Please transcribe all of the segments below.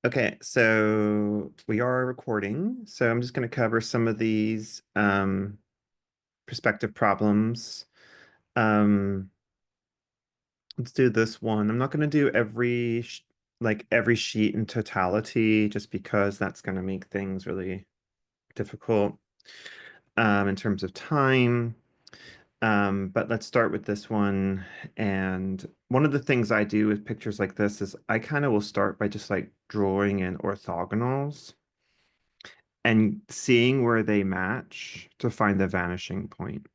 Okay, so we are recording. So I'm just going to cover some of these perspective problems. Um, let's do this one. I'm not going to do every sheet in totality just because that's going to make things really difficult in terms of time. But let's start with this one. And one of the things I do with pictures like this is I kind of will start by just like drawing in orthogonals and seeing where they match to find the vanishing point.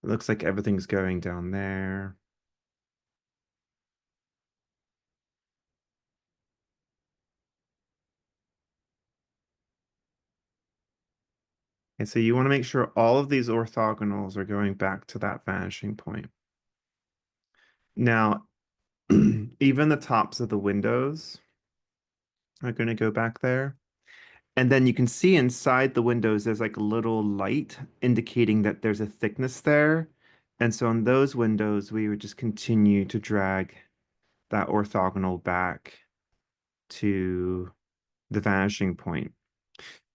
It looks like everything's going down there. And so you want to make sure all of these orthogonals are going back to that vanishing point. Now, even the tops of the windows are going to go back there. And then you can see inside the windows, there's like a little light indicating that there's a thickness there. And so on those windows, we would just continue to drag that orthogonal back to the vanishing point.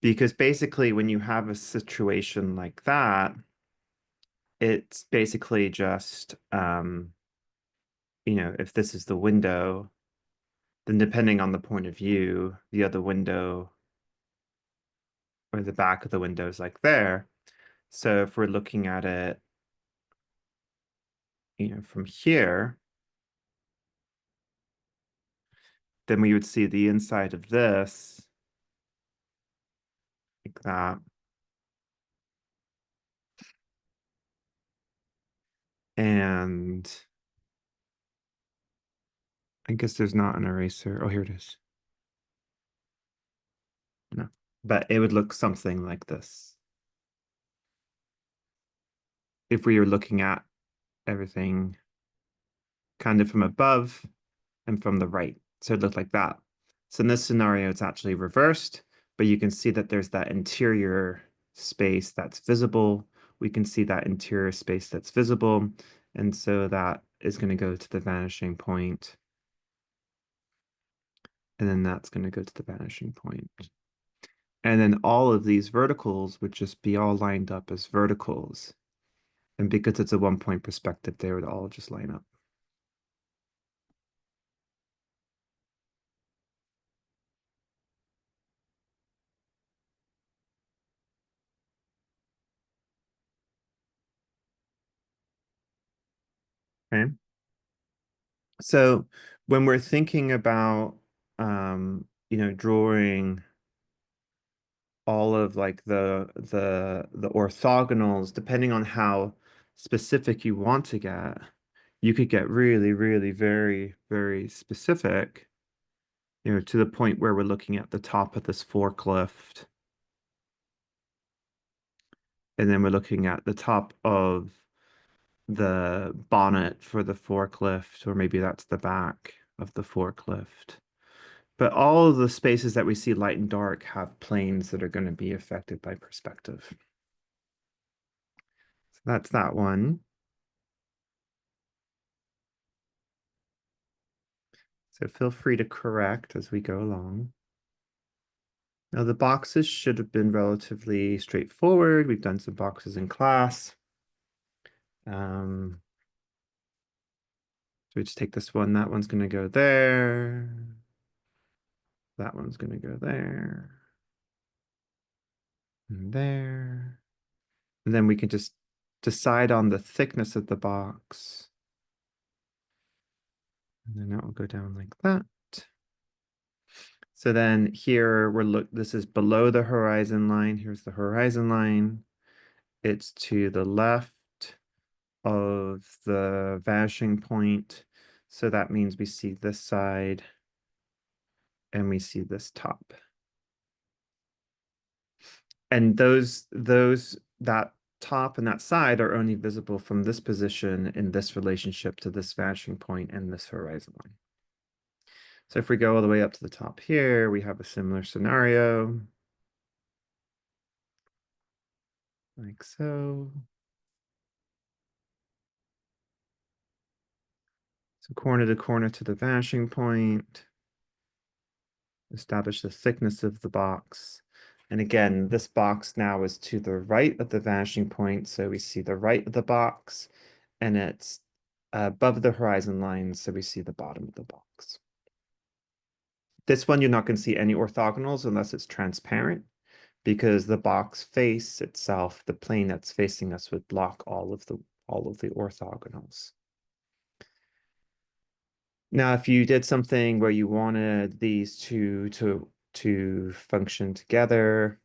Because basically, when you have a situation like that, it's basically just, if this is the window, then depending on the point of view, the other window or the back of the window is like there. So if we're looking at it, from here, then we would see the inside of this like that. And I guess there's not an eraser. Oh, here it is. No, but it would look something like this if we were looking at everything kind of from above and from the right. So it looked like that. So in this scenario, it's actually reversed, but you can see that there's that interior space that's visible. We can see that interior space that's visible. And so that is going to go to the vanishing point. And then that's going to go to the vanishing point. And then all of these verticals would just be all lined up as verticals. And because it's a 1 point perspective, they would all just line up. Okay. So when we're thinking about drawing all of like the orthogonals, depending on how specific you want to get, you could get really, really very, very specific, to the point where we're looking at the top of this forklift, and then we're looking at the top of the bonnet for the forklift, or maybe that's the back of the forklift. But all of the spaces that we see light and dark have planes that are going to be affected by perspective. So that's that one. So feel free to correct as we go along. Now the boxes should have been relatively straightforward. We've done some boxes in class. So we just take this one. That one's going to go there. That one's going to go there. And there. And then we can just decide on the thickness of the box. And then that will go down like that. So then here this is below the horizon line. Here's the horizon line. It's to the left of the vanishing point. So that means we see this side and we see this top. And that top and that side are only visible from this position in this relationship to this vanishing point and this horizon line. So if we go all the way up to the top here, we have a similar scenario. Like so. So corner to corner to the vanishing point. Establish the thickness of the box. And again, this box now is to the right of the vanishing point. So we see the right of the box and it's above the horizon line. So we see the bottom of the box. This one, you're not going to see any orthogonals unless it's transparent because the box face itself, the plane that's facing us would block all of the orthogonals. Now, if you did something where you wanted these two to function together,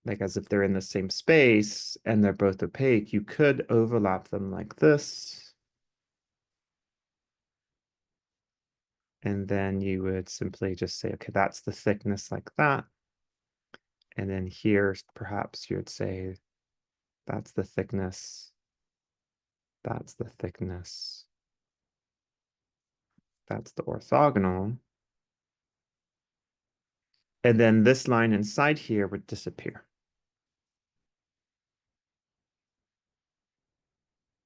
like as if they're in the same space and they're both opaque, you could overlap them like this. And then you would simply just say, okay, that's the thickness like that. And then here, perhaps you would say, that's the thickness, that's the thickness, that's the orthogonal. And then this line inside here would disappear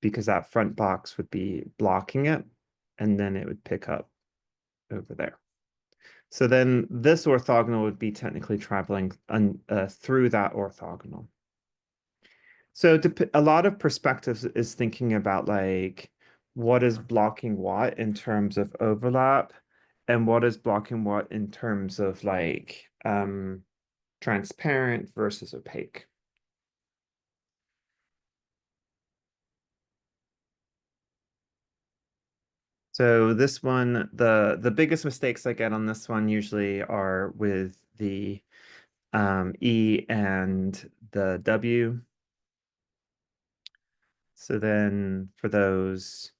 because that front box would be blocking it, and then it would pick up over there. So then this orthogonal would be technically traveling through that orthogonal. So a lot of perspectives is thinking about like what is blocking what in terms of overlap and what is blocking what in terms of like transparent versus opaque. So this one, the biggest mistakes I get on this one usually are with the E and the W. So then for those,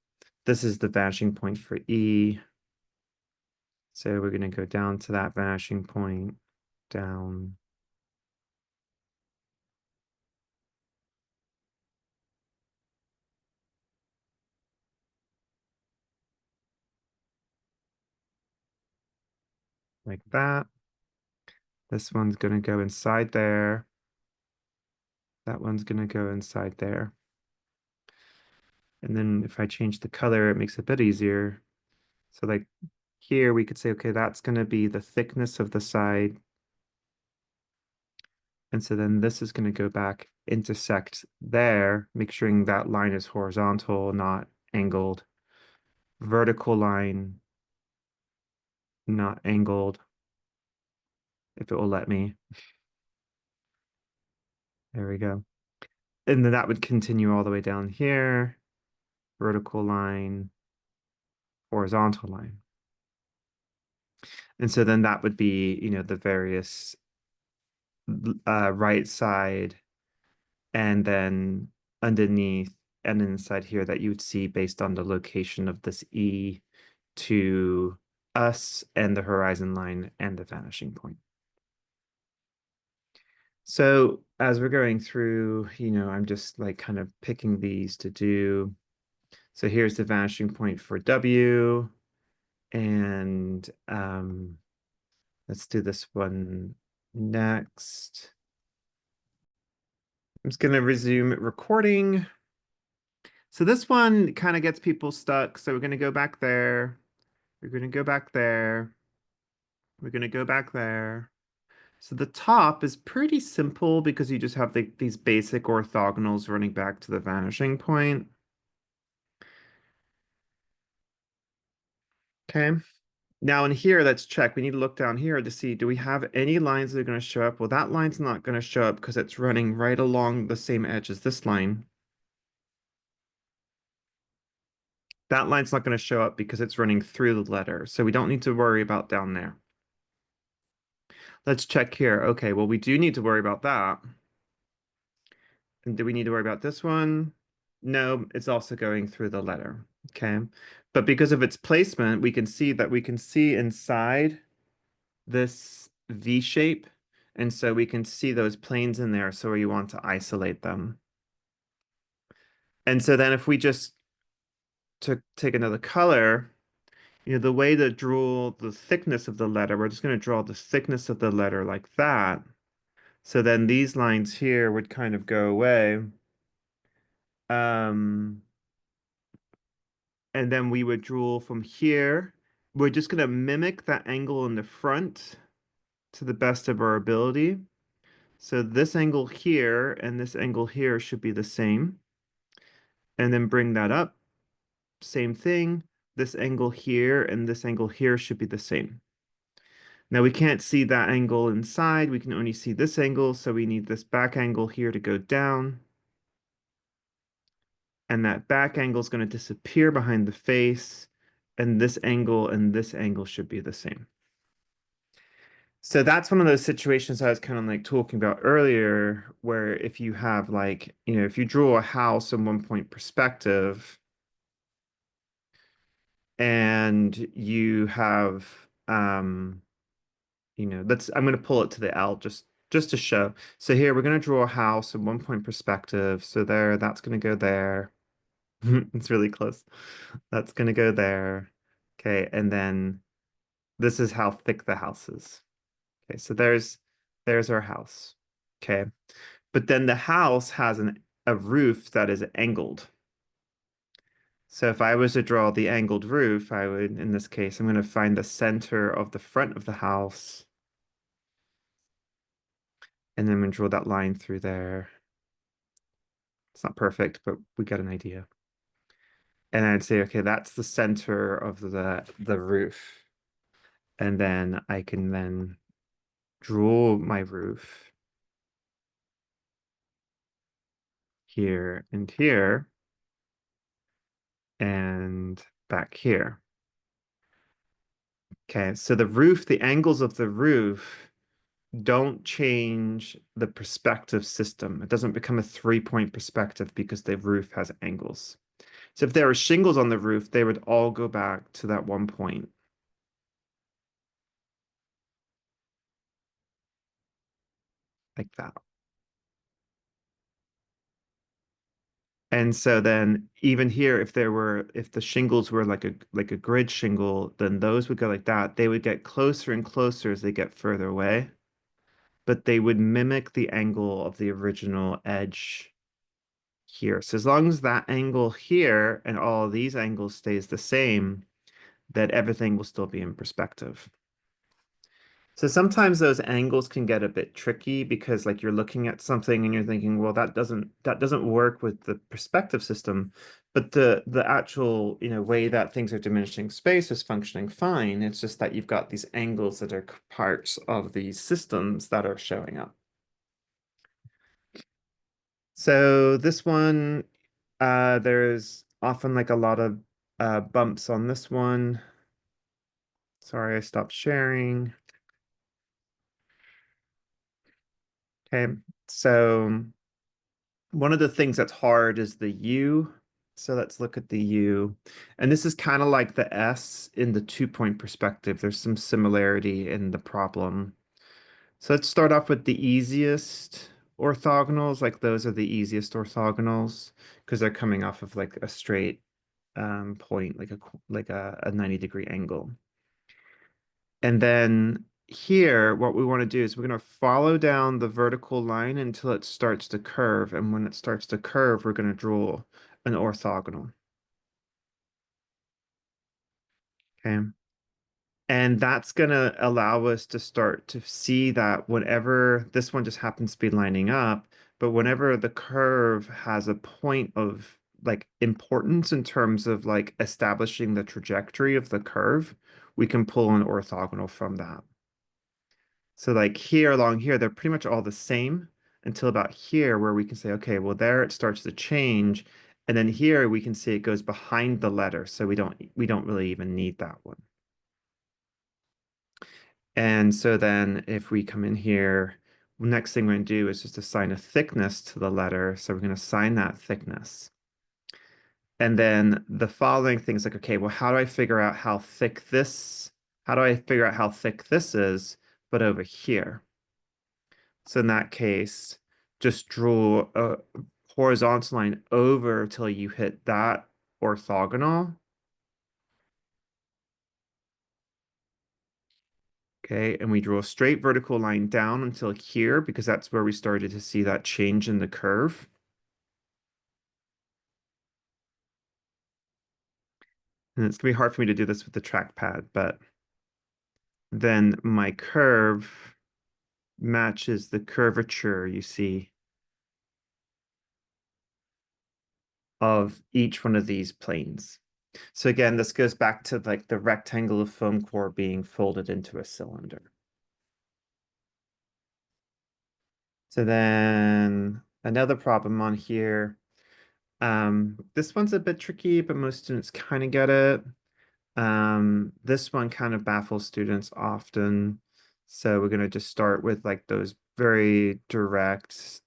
this is the vanishing point for E. So we're going to go down to that vanishing point, down. Like that. This one's going to go inside there. That one's going to go inside there. And then if I change the color, it makes it a bit easier. So like here, we could say, okay, that's going to be the thickness of the side. And so then this is going to go back, intersect there, make sure that line is horizontal, not angled. Vertical line, not angled, if it will let me. There we go. And then that would continue all the way down here. Vertical line, horizontal line. And so then that would be, the various right side and then underneath and inside here that you would see based on the location of this E to us and the horizon line and the vanishing point. So as we're going through, I'm just like kind of picking these to do. So here's the vanishing point for W. And let's do this one next. I'm just going to resume recording. So this one kind of gets people stuck. So we're going to go back there. We're going to go back there. We're going to go back there. So the top is pretty simple because you just have these basic orthogonals running back to the vanishing point. Okay. Now in here, let's check. We need to look down here to see, do we have any lines that are going to show up? Well, that line's not going to show up because it's running right along the same edge as this line. That line's not going to show up because it's running through the letter. So we don't need to worry about down there. Let's check here. Okay, well, we do need to worry about that. And do we need to worry about this one? No, it's also going through the letter. Okay. But because of its placement, we can see inside this V shape. And so we can see those planes in there. So you want to isolate them. And so then if we just take another color, the way to draw the thickness of the letter, we're just going to draw the thickness of the letter like that. So then these lines here would kind of go away. and then we would draw from here. We're just going to mimic that angle in the front to the best of our ability. So this angle here and this angle here should be the same. And then bring that up. Same thing. This angle here and this angle here should be the same. Now we can't see that angle inside. We can only see this angle. So we need this back angle here to go down. And that back angle is going to disappear behind the face. And this angle should be the same. So that's one of those situations I was kind of like talking about earlier, where if you have like, if you draw a house in 1 point perspective and you have, I'm going to pull it to the L just to show. So here we're going to draw a house in 1 point perspective. So there, that's going to go there. It's really close. That's going to go there. Okay, and then this is how thick the house is. Okay, so there's our house. Okay. But then the house has a roof that is angled. So if I was to draw the angled roof, I would, in this case, I'm going to find the center of the front of the house. And then I'm going to draw that line through there. It's not perfect, but we got an idea. And I'd say, okay, that's the center of the roof. And then I can then draw my roof here and here and back here. Okay, so the angles of the roof don't change the perspective system. It doesn't become a 3 point perspective because the roof has angles. So if there were shingles on the roof, they would all go back to that 1 point, like that. And so then even here, if the shingles were like a grid shingle, then those would go like that. They would get closer and closer as they get further away, but they would mimic the angle of the original edge here. So as long as that angle here and all of these angles stays the same, that everything will still be in perspective. So sometimes those angles can get a bit tricky because like you're looking at something and you're thinking, well, that doesn't work with the perspective system. But the actual, way that things are diminishing space is functioning fine. It's just that you've got these angles that are parts of these systems that are showing up. So this one, there's often like a lot of bumps on this one. Sorry, I stopped sharing. Okay, so one of the things that's hard is the U. So let's look at the U. And this is kind of like the S in the 2 point perspective. There's some similarity in the problem. So let's start off with the easiest orthogonals. Like those are the easiest orthogonals because they're coming off of like a straight point, like a 90-degree angle. And then here, what we want to do is we're going to follow down the vertical line until it starts to curve. And when it starts to curve, we're going to draw an orthogonal. Okay. And that's going to allow us to start to see that whenever this one just happens to be lining up, but whenever the curve has a point of like importance in terms of like establishing the trajectory of the curve, we can pull an orthogonal from that. So like here along here, they're pretty much all the same until about here where we can say, okay, well there it starts to change. And then here we can see it goes behind the letter. So we don't really even need that one. And so then if we come in here, next thing we're going to do is just assign a thickness to the letter. So we're going to assign that thickness. And then the following things like, okay, well, how do I figure out how do I figure out how thick this is, but over here? So in that case, just draw a horizontal line over till you hit that orthogonal. Okay, and we draw a straight vertical line down until here because that's where we started to see that change in the curve. And it's gonna be hard for me to do this with the trackpad, but then my curve matches the curvature you see of each one of these planes. So again, this goes back to like the rectangle of foam core being folded into a cylinder. So then another problem on here. This one's a bit tricky, but most students kind of get it. This one kind of baffles students often. So we're going to just start with like those very direct,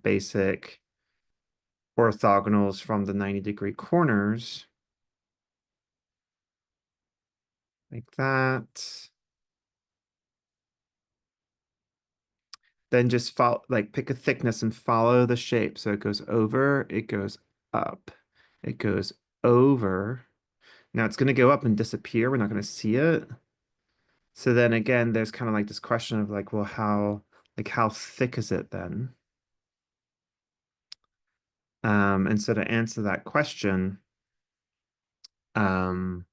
basic orthogonals from the 90-degree corners, like that. Then just follow, like pick a thickness and follow the shape. So it goes over, it goes up, it goes over. Now it's going to go up and disappear. We're not going to see it. So then again, there's kind of like this question of like, well, how thick is it then? And so to answer that question, um,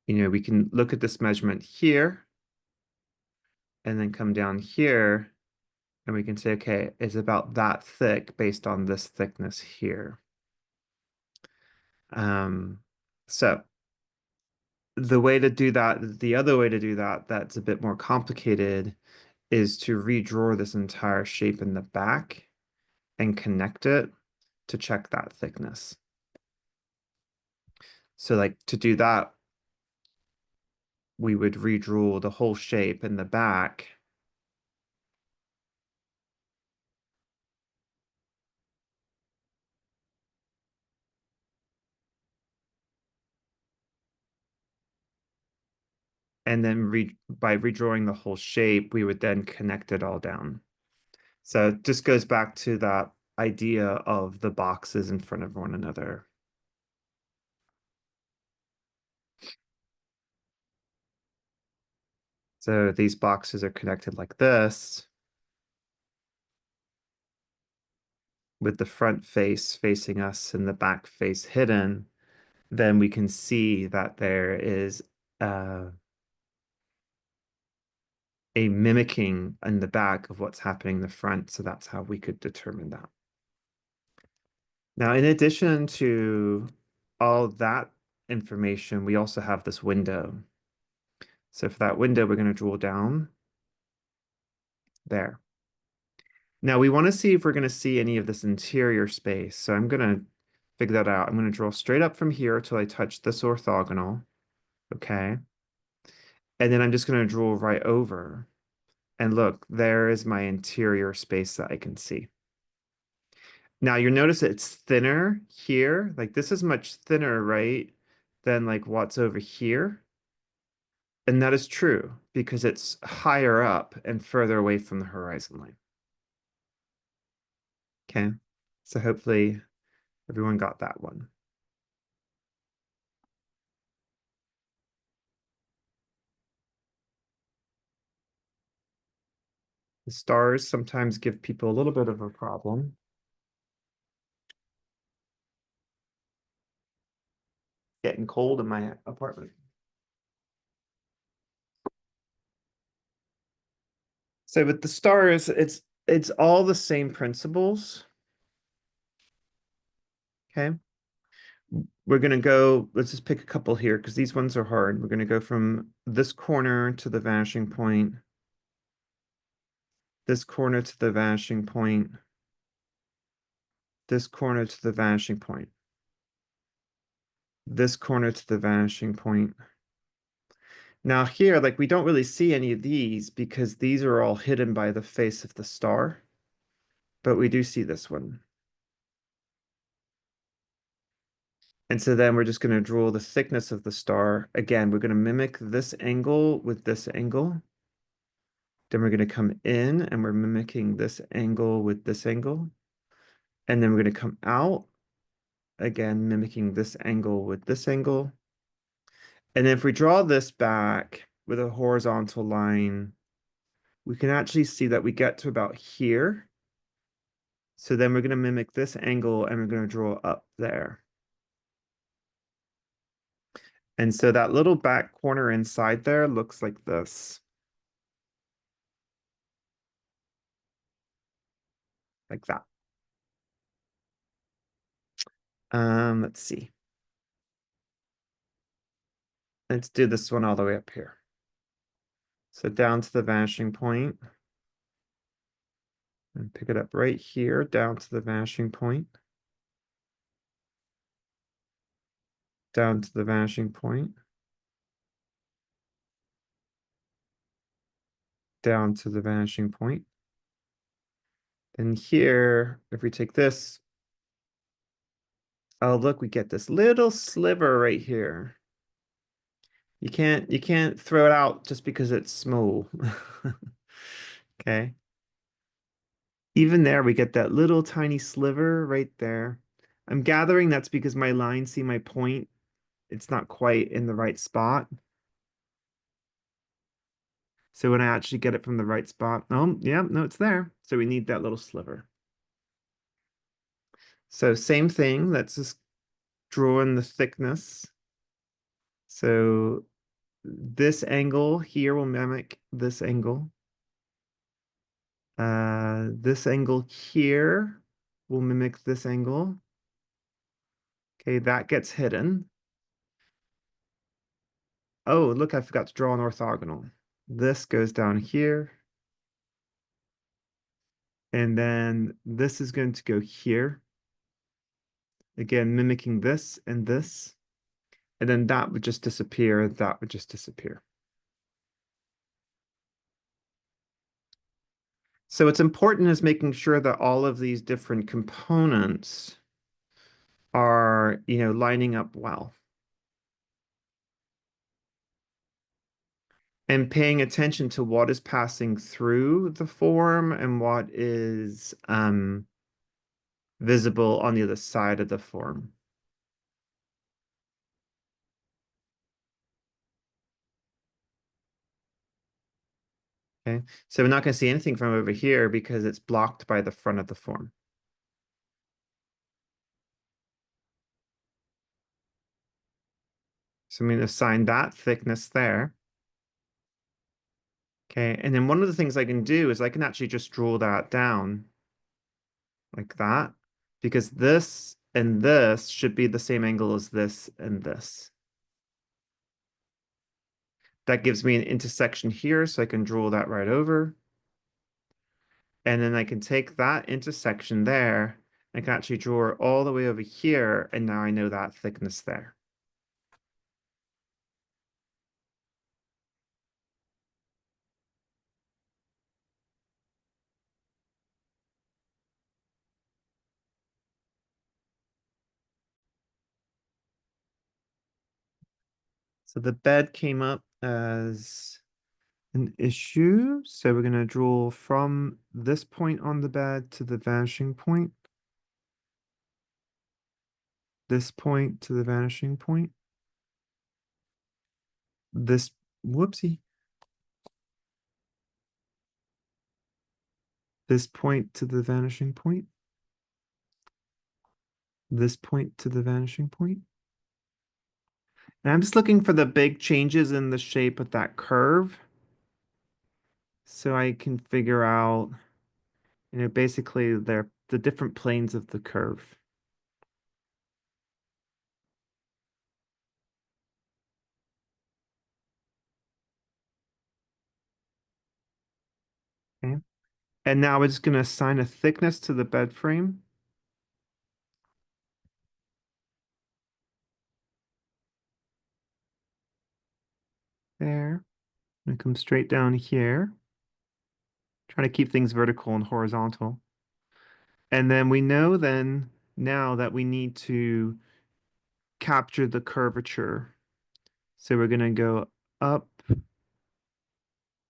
we can look at this measurement here and then come down here and we can say, okay, it's about that thick based on this thickness here. Um, so the way to do that, the other way to do that, that's a bit more complicated, is to redraw this entire shape in the back and connect it to check that thickness. So like to do that, we would redraw the whole shape in the back. And then by redrawing the whole shape, we would then connect it all down. So it just goes back to that idea of the boxes in front of one another. So these boxes are connected like this, with the front face facing us and the back face hidden. Then we can see that there is uh, a mimicking in the back of what's happening in the front. So that's how we could determine that. Now, in addition to all that information, we also have this window. So for that window, we're going to draw down there. Now we want to see if we're going to see any of this interior space. So I'm going to figure that out. I'm going to draw straight up from here till I touch this orthogonal. Okay. And then I'm just going to draw right over. And look, there is my interior space that I can see. Now you notice it's thinner here. Like this is much thinner, right, than like what's over here. And that is true because it's higher up and further away from the horizon line. Okay. So hopefully everyone got that one. The stars sometimes give people a little bit of a problem. Getting cold in my apartment. So with the stars, it's all the same principles. Okay. We're gonna go, let's just pick a couple here because these ones are hard. We're gonna go from this corner to the vanishing point, this corner to the vanishing point, this corner to the vanishing point, this corner to the vanishing point. Now here, like we don't really see any of these because these are all hidden by the face of the star, but we do see this one. And so then we're just going to draw the thickness of the star. Again, we're going to mimic this angle with this angle. Then we're going to come in and we're mimicking this angle with this angle. And then we're going to come out, again, mimicking this angle with this angle. And if we draw this back with a horizontal line, we can actually see that we get to about here. So then we're going to mimic this angle and we're going to draw up there. And so that little back corner inside there looks like this, like that. Let's see. Let's do this one all the way up here. So down to the vanishing point and pick it up right here, down to the vanishing point, down to the vanishing point, down to the vanishing point. And here, if we take this, oh, look, we get this little sliver right here. You can't throw it out just because it's small. Okay. Even there, we get that little tiny sliver right there. I'm gathering that's because my lines see my point. It's not quite in the right spot. So when I actually get it from the right spot, oh, yeah, no, it's there. So we need that little sliver. So same thing, let's just draw in the thickness. So this angle here will mimic this angle. This angle here will mimic this angle. Okay, that gets hidden. Oh, look, I forgot to draw an orthogonal. This goes down here. And then this is going to go here. Again, mimicking this and this. And then that would just disappear. That would just disappear. So what's important is making sure that all of these different components are, lining up well. And paying attention to what is passing through the form and what is visible on the other side of the form. Okay, so we're not going to see anything from over here because it's blocked by the front of the form. So I'm going to assign that thickness there. Okay, and then one of the things I can do is I can actually just draw that down like that, because this and this should be the same angle as this and this. That gives me an intersection here, so I can draw that right over. And then I can take that intersection there, I can actually draw it all the way over here, and now I know that thickness there. So the bed came up as an issue. So we're going to draw from this point on the bed to the vanishing point, this point to the vanishing point, this, whoopsie, this point to the vanishing point, this point to the vanishing point. And I'm just looking for the big changes in the shape of that curve so I can figure out, basically they're the different planes of the curve. Okay. And now we're just going to assign a thickness to the bed frame. There. And come straight down here. Trying to keep things vertical and horizontal. And then we know then now that we need to capture the curvature. So we're going to go up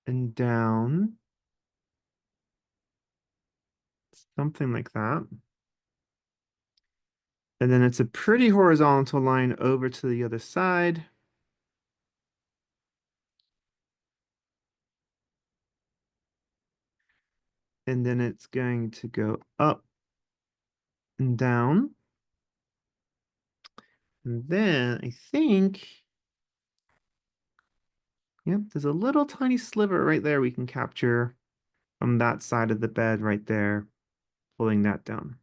and down, something like that. And then it's a pretty horizontal line over to the other side. And then it's going to go up and down. And then I think Yep, there's a little tiny sliver right there we can capture from that side of the bed right there, pulling that down.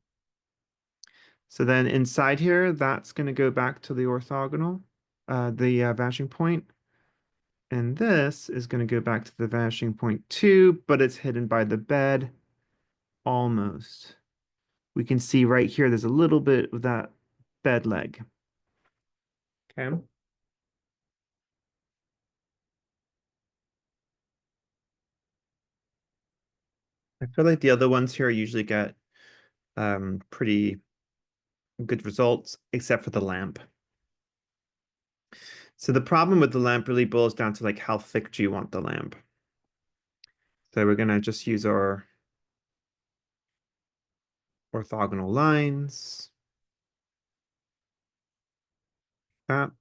So then inside here, that's going to go back to the orthogonal, the vanishing point. And this is going to go back to the vanishing point too, but it's hidden by the bed almost. We can see right here, there's a little bit of that bed leg. Okay. I feel like the other ones here usually get pretty good results, except for the lamp. So the problem with the lamp really boils down to like how thick do you want the lamp? So we're gonna just use our orthogonal lines. That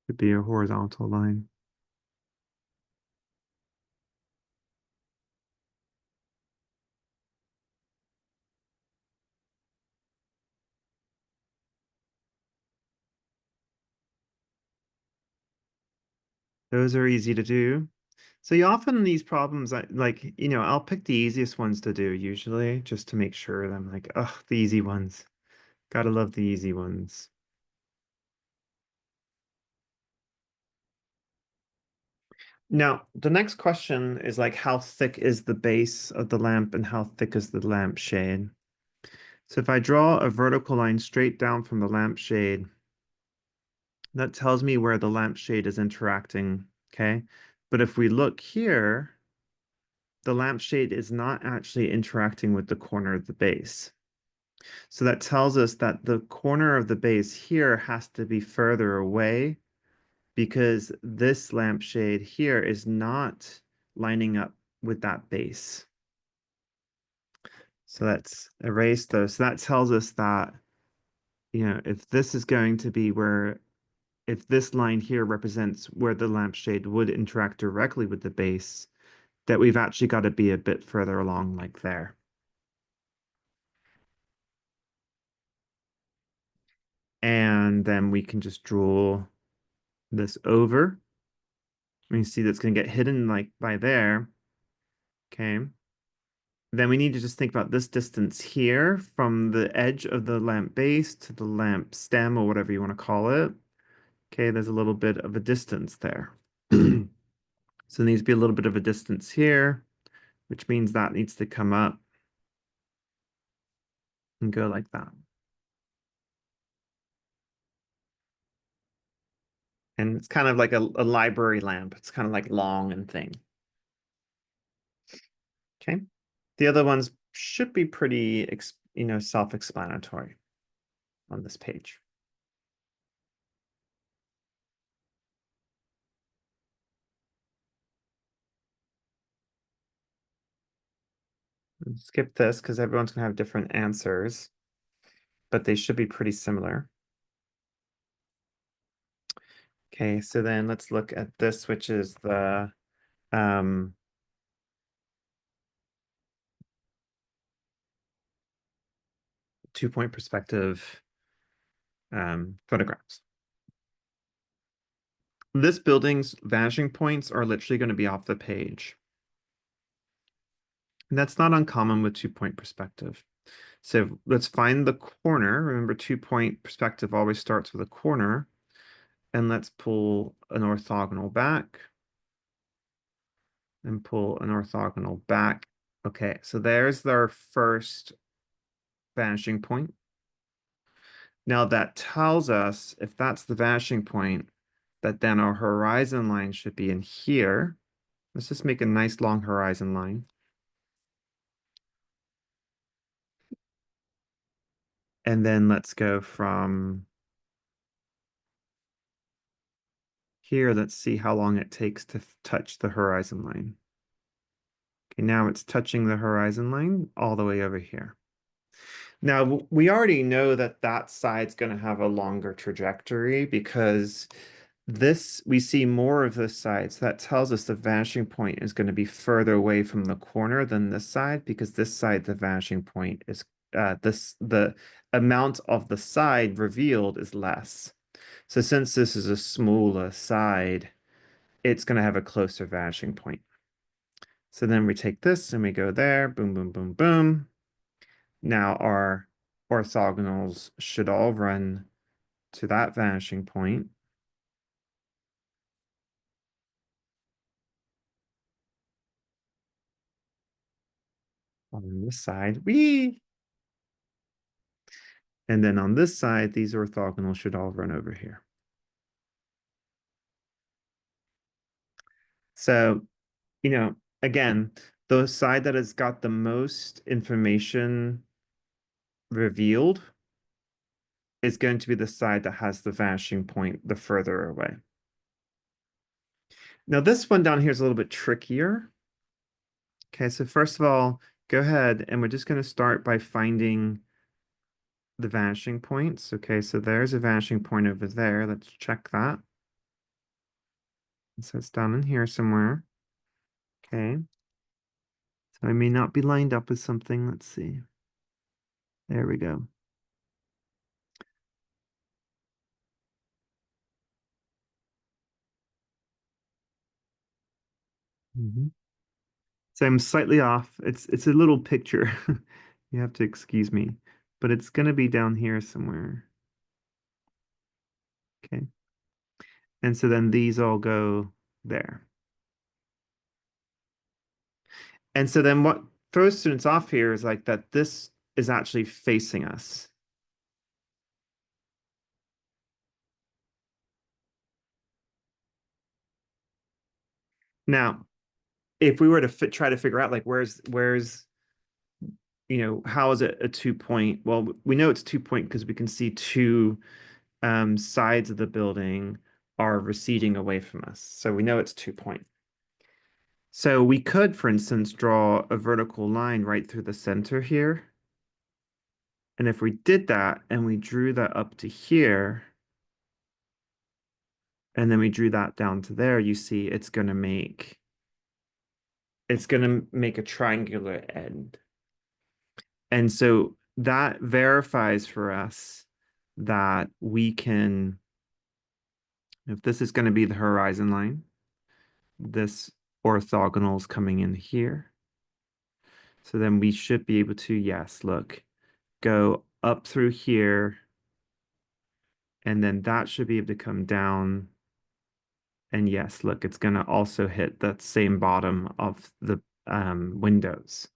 could be a horizontal line. Those are easy to do. So you often these problems, I'll pick the easiest ones to do usually, just to make sure that I'm like, oh, the easy ones. Gotta love the easy ones. Now, the next question is like, how thick is the base of the lamp and how thick is the lamp shade? So if I draw a vertical line straight down from the lampshade, that tells me where the lampshade is interacting, okay? But if we look here, the lampshade is not actually interacting with the corner of the base. So that tells us that the corner of the base here has to be further away because this lampshade here is not lining up with that base. So let's erase those. So that tells us that, if this is going to be where, if this line here represents where the lampshade would interact directly with the base, that we've actually got to be a bit further along like there. And then we can just draw this over. And you see that's going to get hidden like by there. Okay. Then we need to just think about this distance here from the edge of the lamp base to the lamp stem or whatever you want to call it. Okay, there's a little bit of a distance there. So there needs to be a little bit of a distance here, which means that needs to come up and go like that. And it's kind of like a library lamp. It's kind of like long and thin. Okay. The other ones should be pretty, self-explanatory on this page. Skip this because everyone's going to have different answers, but they should be pretty similar. Okay, so then let's look at this, which is the um, two-point perspective photographs. This building's vanishing points are literally going to be off the page. And that's not uncommon with two-point perspective. So let's find the corner. Remember, two-point perspective always starts with a corner. And let's pull an orthogonal back and pull an orthogonal back. Okay, so there's our first vanishing point. Now that tells us if that's the vanishing point, that then our horizon line should be in here. Let's just make a nice long horizon line. And then let's go from here. Let's see how long it takes to touch the horizon line. Okay, now it's touching the horizon line all the way over here. Now, we already know that that side's going to have a longer trajectory because This, we see more of this side, so that tells us the vanishing point is going to be further away from the corner than this side, because this side, the vanishing point is the amount of the side revealed is less. So since this is a smaller side, it's going to have a closer vanishing point. So then we take this and we go there, boom, boom, boom, boom. Now our orthogonals should all run to that vanishing point on this side. Whee! And then on this side, these orthogonals should all run over here. So, again, the side that has got the most information revealed is going to be the side that has the vanishing point the further away. Now, this one down here is a little bit trickier. Okay, so first of all, go ahead and we're just going to start by finding the vanishing points. Okay, so there's a vanishing point over there. Let's check that. So it's down in here somewhere. Okay, so I may not be lined up with something. Let's see. There we go. Mhm. So I'm slightly off. It's a little picture. You have to excuse me, but it's gonna be down here somewhere. Okay. And so then these all go there. And so then what throws students off here is like that this is actually facing us. Now, if we were to try to figure out like where's how is it a 2 point? Well, we know it's 2 point because we can see two sides of the building are receding away from us. So we know it's 2 point. So we could, for instance, draw a vertical line right through the center here. And if we did that and we drew that up to here, and then we drew that down to there, you see it's gonna make a triangular end. And so that verifies for us that we can, if this is going to be the horizon line, this orthogonal is coming in here. So then we should be able to, yes, look, go up through here, and then that should be able to come down. And yes, look, it's going to also hit that same bottom of the windows.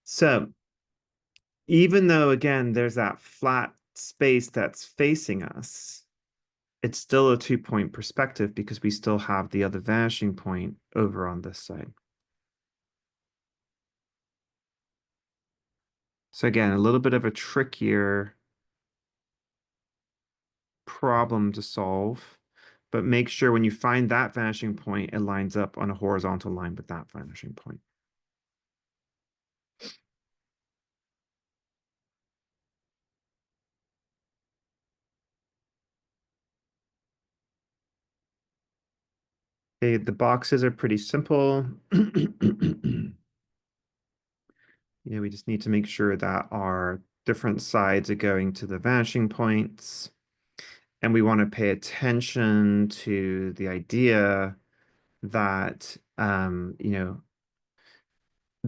So even though, again, there's that flat space that's facing us, it's still a 2 point perspective because we still have the other vanishing point over on this side. So again, a little bit of a trickier problem to solve, but make sure when you find that vanishing point, it lines up on a horizontal line with that vanishing point. Okay, the boxes are pretty simple. We just need to make sure that our different sides are going to the vanishing points. And we want to pay attention to the idea that, that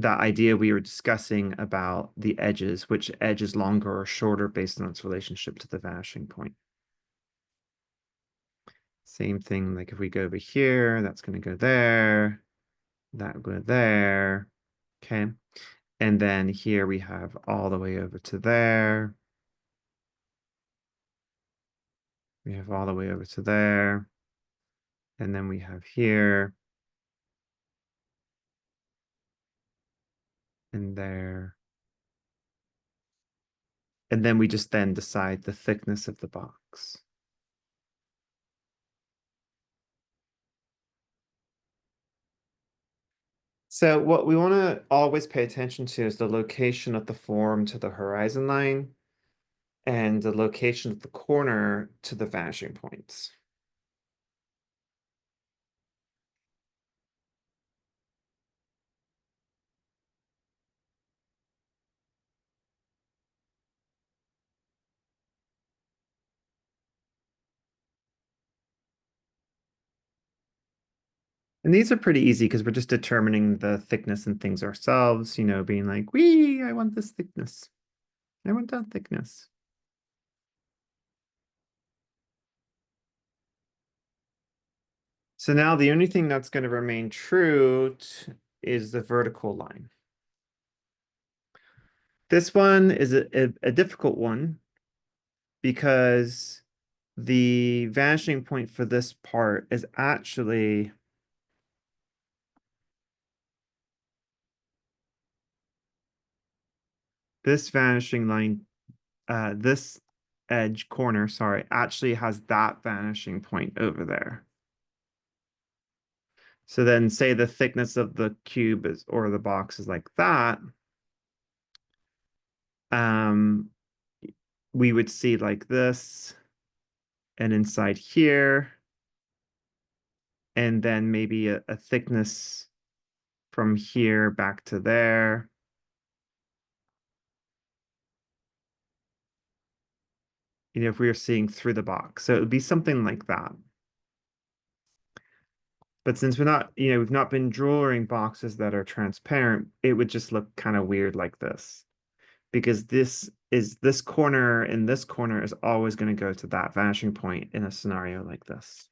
idea we were discussing about the edges, which edge is longer or shorter based on its relationship to the vanishing point. Same thing, like if we go over here, that's going to go there, that will go there. Okay. And then here we have all the way over to there. We have all the way over to there. And then we have here and there. And then we just then decide the thickness of the box. So what we want to always pay attention to is the location of the form to the horizon line and the location of the corner to the vanishing points. And these are pretty easy because we're just determining the thickness and things ourselves, being like, wee, I want this thickness. I want that thickness. So now the only thing that's going to remain true is the vertical line. This one is a difficult one because the vanishing point for this part is actually this vanishing line, this edge corner, sorry, actually has that vanishing point over there. So then say the thickness of the cube is, or the box is like that. Um, we would see like this and inside here, and then maybe a thickness from here back to there. If we were seeing through the box. So it would be something like that. But since we've not been drawing boxes that are transparent, it would just look kind of weird like this. Because this corner and this corner is always going to go to that vanishing point in a scenario like this.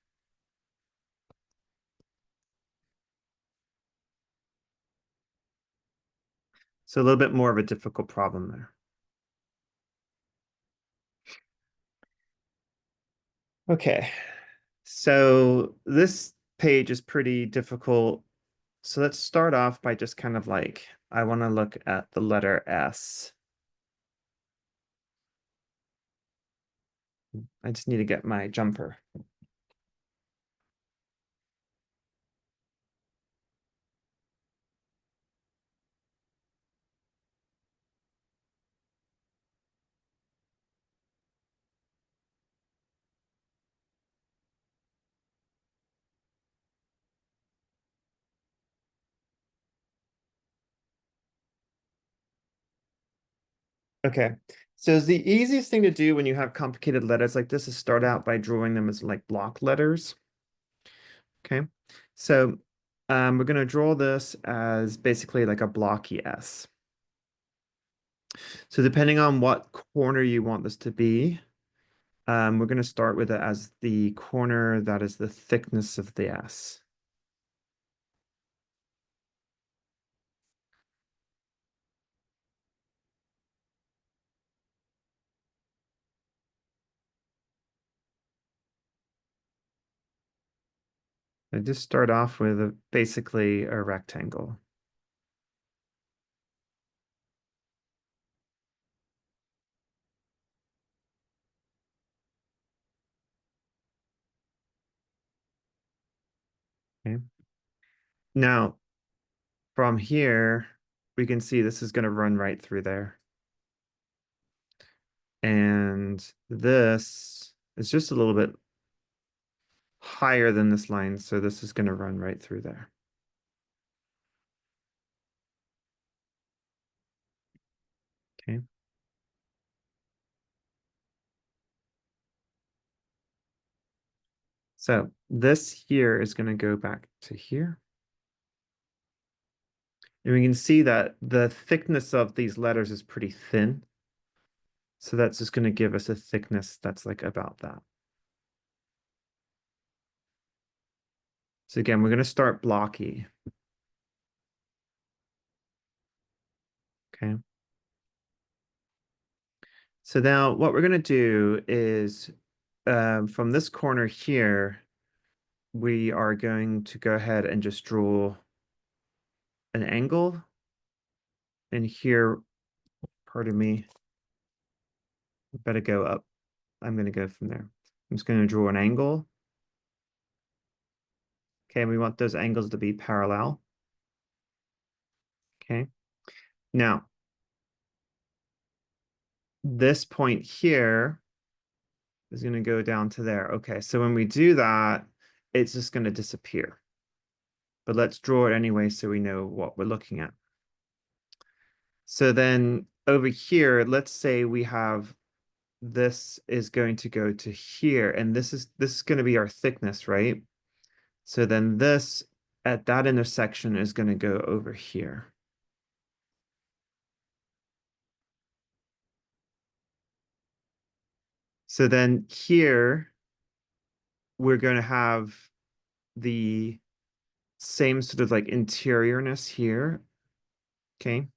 So a little bit more of a difficult problem there. Okay, so this page is pretty difficult. So let's start off by just kind of like, I want to look at the letter S. I just need to get my jumper. Okay. So the easiest thing to do when you have complicated letters like this is start out by drawing them as like block letters. Okay. So we're going to draw this as basically like a blocky S. So depending on what corner you want this to be, we're going to start with it as the corner that is the thickness of the S. I just start off with basically a rectangle. Okay. Now, from here, we can see this is going to run right through there. And this is just a little bit higher than this line, so this is going to run right through there. Okay. So this here is going to go back to here. And we can see that the thickness of these letters is pretty thin. So that's just going to give us a thickness that's like about that. So again, we're going to start blocky. Okay. So now what we're going to do is from this corner here, we are going to go ahead and just draw an angle. And here, pardon me, I better go up. I'm going to go from there. I'm just going to draw an angle. Okay, and we want those angles to be parallel. Okay. Now, this point here is going to go down to there. Okay, so when we do that, it's just going to disappear. But let's draw it anyway so we know what we're looking at. So then over here, let's say we have this is going to go to here, and this is going to be our thickness, right? So then this at that intersection is going to go over here. So then here we're going to have the same sort of like interiorness here. Okay.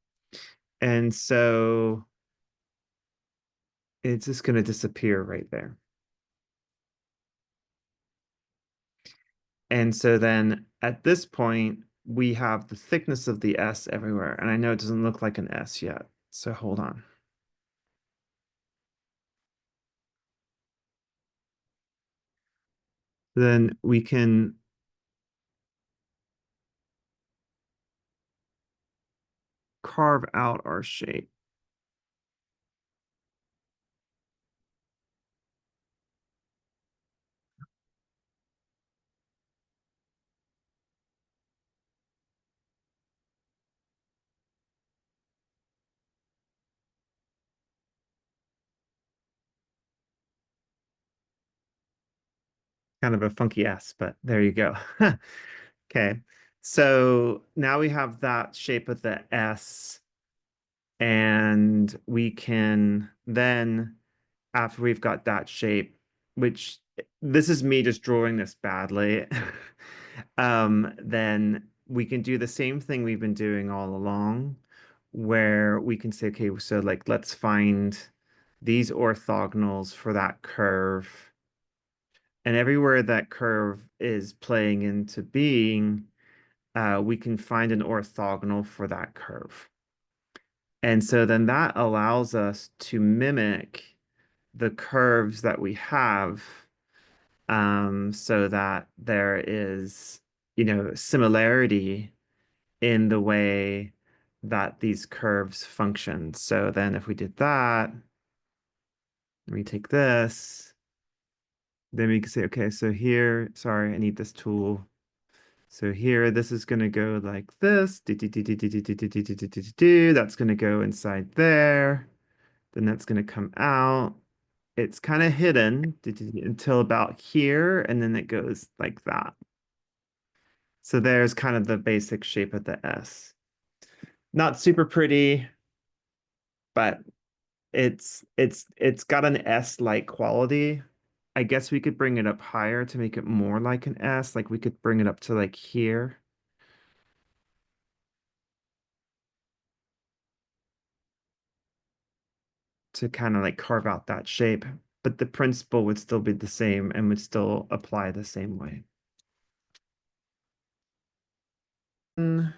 And so it's just going to disappear right there. And so then at this point, we have the thickness of the S everywhere. And I know it doesn't look like an S yet. So hold on. Then we can carve out our shape. Kind of a funky S, but there you go. Okay. So now we have that shape of the S, and we can then, after we've got that shape, which this is me just drawing this badly, then we can do the same thing we've been doing all along, where we can say, okay, so like let's find these orthogonals for that curve. And everywhere that curve is playing into being, we can find an orthogonal for that curve. And so then that allows us to mimic the curves that we have, so that there is, similarity in the way that these curves function. So then if we did that, we take this, then we can say, okay, so here, sorry, I need this tool. So here, this is going to go like this. That's going to go inside there. Then that's going to come out. It's kind of hidden until about here, and then it goes like that. So there's kind of the basic shape of the S. Not super pretty, but it's got an S-like quality. I guess we could bring it up higher to make it more like an S. Like we could bring it up to like here to kind of like carve out that shape, but the principle would still be the same and would still apply the same way. Mm.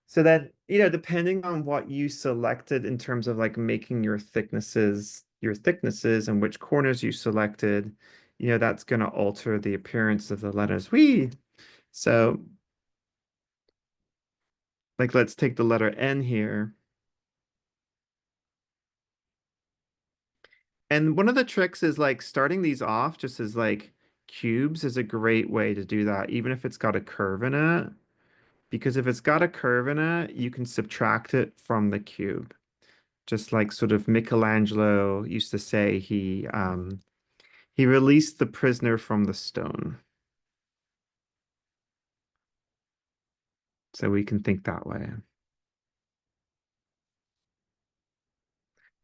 So that, depending on what you selected in terms of like making your thicknesses and which corners you selected, that's going to alter the appearance of the letters. So like, let's take the letter N here. And one of the tricks is like starting these off just as like cubes is a great way to do that, even if it's got a curve in it. Because if it's got a curve in it, you can subtract it from the cube. Just like sort of Michelangelo used to say, he released the prisoner from the stone. So we can think that way.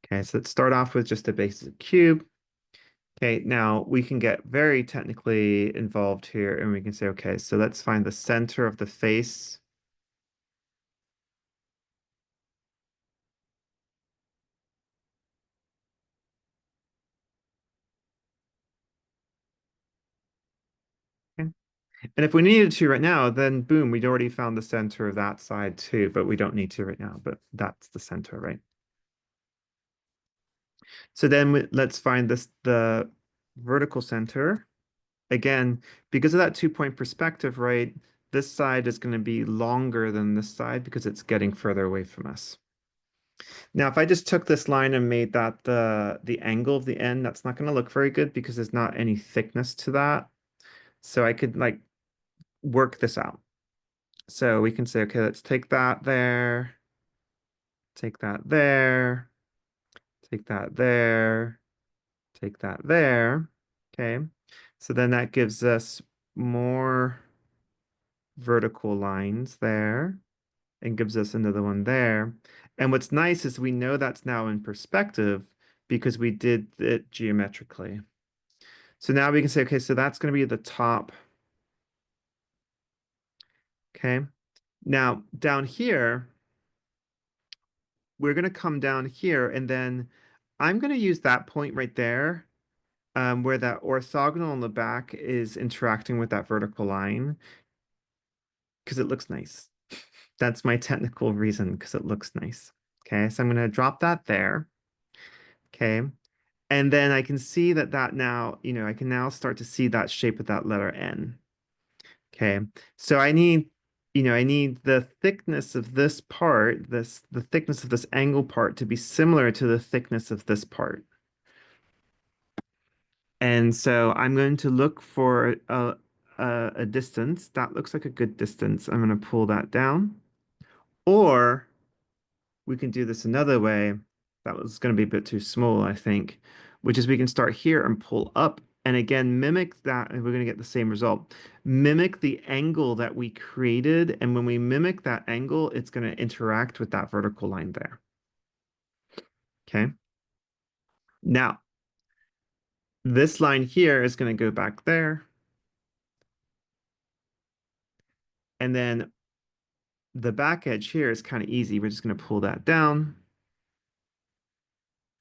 Okay, so let's start off with just a basic cube. Okay, now we can get very technically involved here and we can say, okay, so let's find the center of the face. Okay. And if we needed to right now, then boom, we'd already found the center of that side too, but we don't need to right now, but that's the center, right? So then let's find the vertical center. Again, because of that 2-point perspective, right? This side is going to be longer than this side because it's getting further away from us. Now, if I just took this line and made that the angle of the end, that's not going to look very good because there's not any thickness to that. So I could like work this out. So we can say, okay, let's take that there, take that there, take that there, take that there. Okay. So then that gives us more vertical lines there and gives us another one there. And what's nice is we know that's now in perspective because we did it geometrically. So now we can say, okay, so that's going to be the top. Okay. Now down here, we're going to come down here and then I'm going to use that point right there where that orthogonal in the back is interacting with that vertical line because it looks nice. That's my technical reason because it looks nice. Okay, so I'm going to drop that there. Okay, and then I can see that now, I can now start to see that shape of that letter N. Okay, so I need the thickness of this part, the thickness of this angle part to be similar to the thickness of this part. And so I'm going to look for a distance. That looks like a good distance. I'm going to pull that down. Or we can do this another way. That was going to be a bit too small, I think, which is we can start here and pull up and again mimic that, and we're going to get the same result. Mimic the angle that we created, and when we mimic that angle, it's going to interact with that vertical line there. Okay. Now, this line here is going to go back there, and then the back edge here is kind of easy. We're just going to pull that down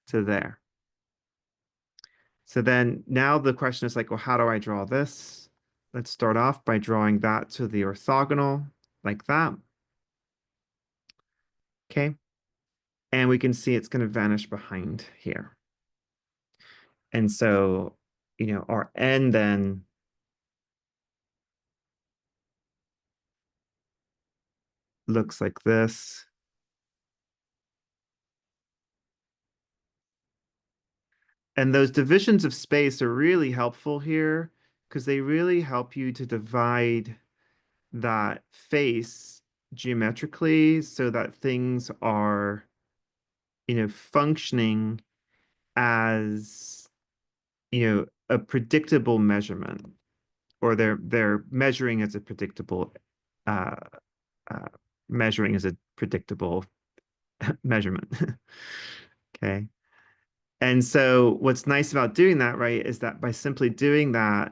to there. So then now the question is like, well, how do I draw this? Let's start off by drawing that to the orthogonal like that. Okay. And we can see it's going to vanish behind here. And so, our N then looks like this. And those divisions of space are really helpful here because they really help you to divide that face geometrically so that things are, functioning as, a predictable measurement, or they're measuring as a predictable uh, uh, measuring as a predictable measurement. Okay. And so what's nice about doing that, right, is that by simply doing that,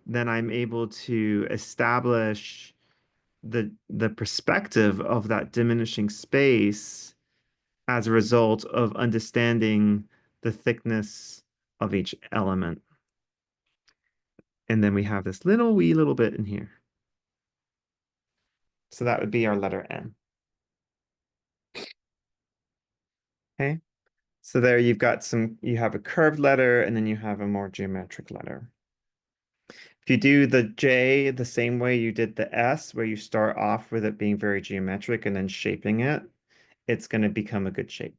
then I'm able to establish the perspective of that diminishing space as a result of understanding the thickness of each element. And then we have this little wee little bit in here. So that would be our letter N. Okay. So there you have a curved letter and then you have a more geometric letter. If you do the J the same way you did the S, where you start off with it being very geometric and then shaping it, it's going to become a good shape.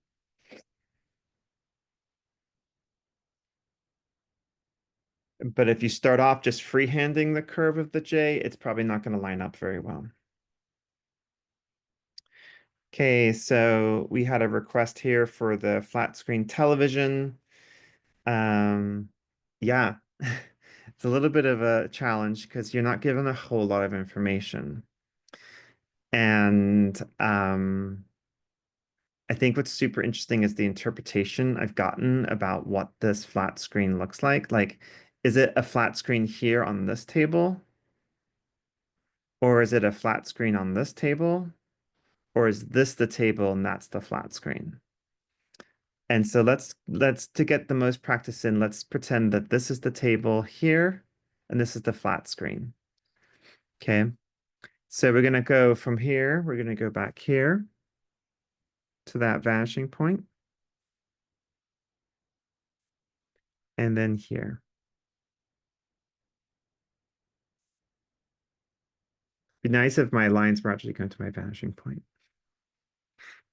But if you start off just freehanding the curve of the J, it's probably not going to line up very well. Okay, so we had a request here for the flat screen television. Um, yeah, it's a little bit of a challenge because you're not given a whole lot of information. And I think what's super interesting is the interpretation I've gotten about what this flat screen looks like. Like, is it a flat screen here on this table? Or is it a flat screen on this table? Or is this the table and that's the flat screen? And so let's to get the most practice in, let's pretend that this is the table here and this is the flat screen. Okay. So we're gonna go from here, we're gonna go back here to that vanishing point, and then here. Be nice if my lines were actually going to my vanishing point.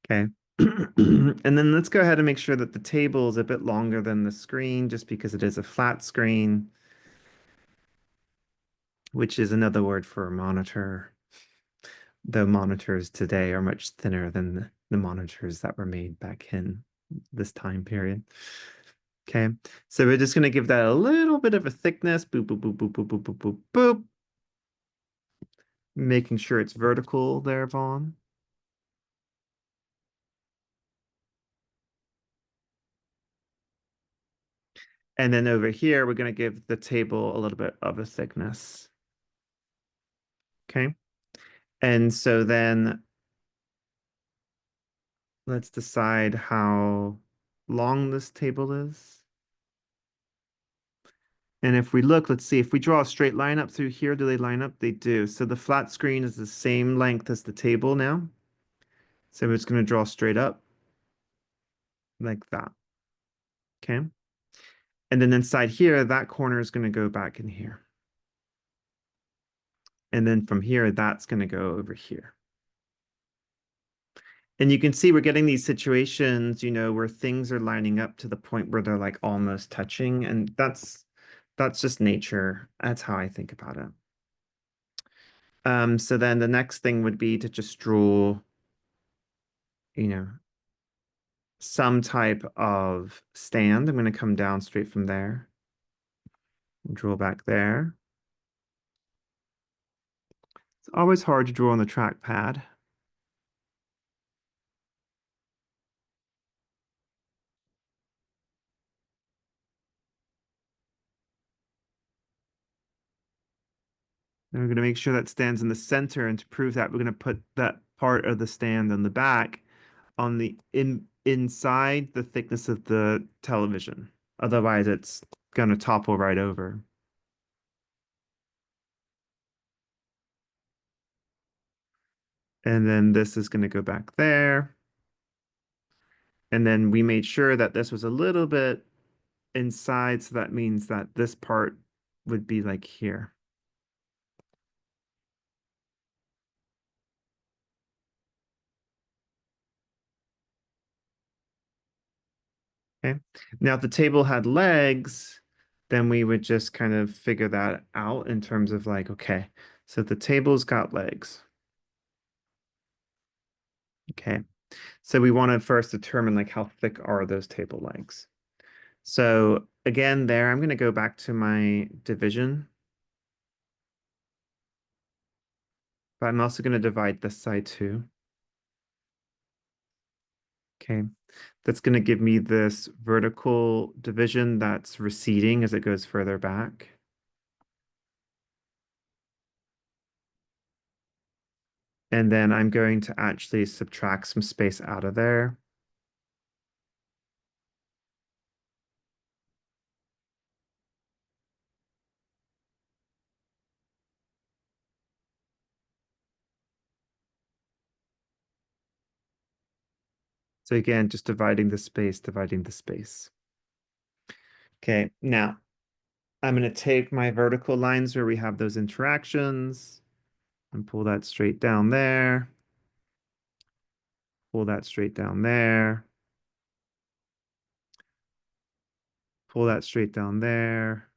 Okay. And then let's go ahead and make sure that the table is a bit longer than the screen just because it is a flat screen, which is another word for a monitor. The monitors today are much thinner than the monitors that were made back in this time period. Okay, so we're just going to give that a little bit of a thickness. Boop, boop, boop, boop, boop, boop, boop, boop, boop. Making sure it's vertical there, Vaughn. And then over here, we're going to give the table a little bit of a thickness. Okay. And so then let's decide how long this table is. And if we look, let's see, if we draw a straight line up through here, do they line up? They do. So the flat screen is the same length as the table now. So we're just going to draw straight up like that. Okay. And then inside here, that corner is going to go back in here. And then from here, that's going to go over here. And you can see we're getting these situations, where things are lining up to the point where they're like almost touching. And that's just nature. That's how I think about it. So then the next thing would be to just draw, you know, some type of stand. I'm going to come down straight from there and draw back there. It's always hard to draw on the trackpad. And we're going to make sure that stands in the center, and to prove that, we're going to put that part of the stand on the back on the inside the thickness of the television. Otherwise, it's going to topple right over. And then this is going to go back there. And then we made sure that this was a little bit inside, so that means that this part would be like here. Okay. Now, if the table had legs, then we would just kind of figure that out in terms of like, okay, so the table's got legs. Okay. So we want to first determine like how thick are those table legs. So again, there, I'm going to go back to my division, but I'm also going to divide this side too. Okay. That's going to give me this vertical division that's receding as it goes further back. And then I'm going to actually subtract some space out of there. So again, just dividing the space, dividing the space. Okay, now I'm going to take my vertical lines where we have those interactions and pull that straight down there. Pull that straight down there. Pull that straight down there.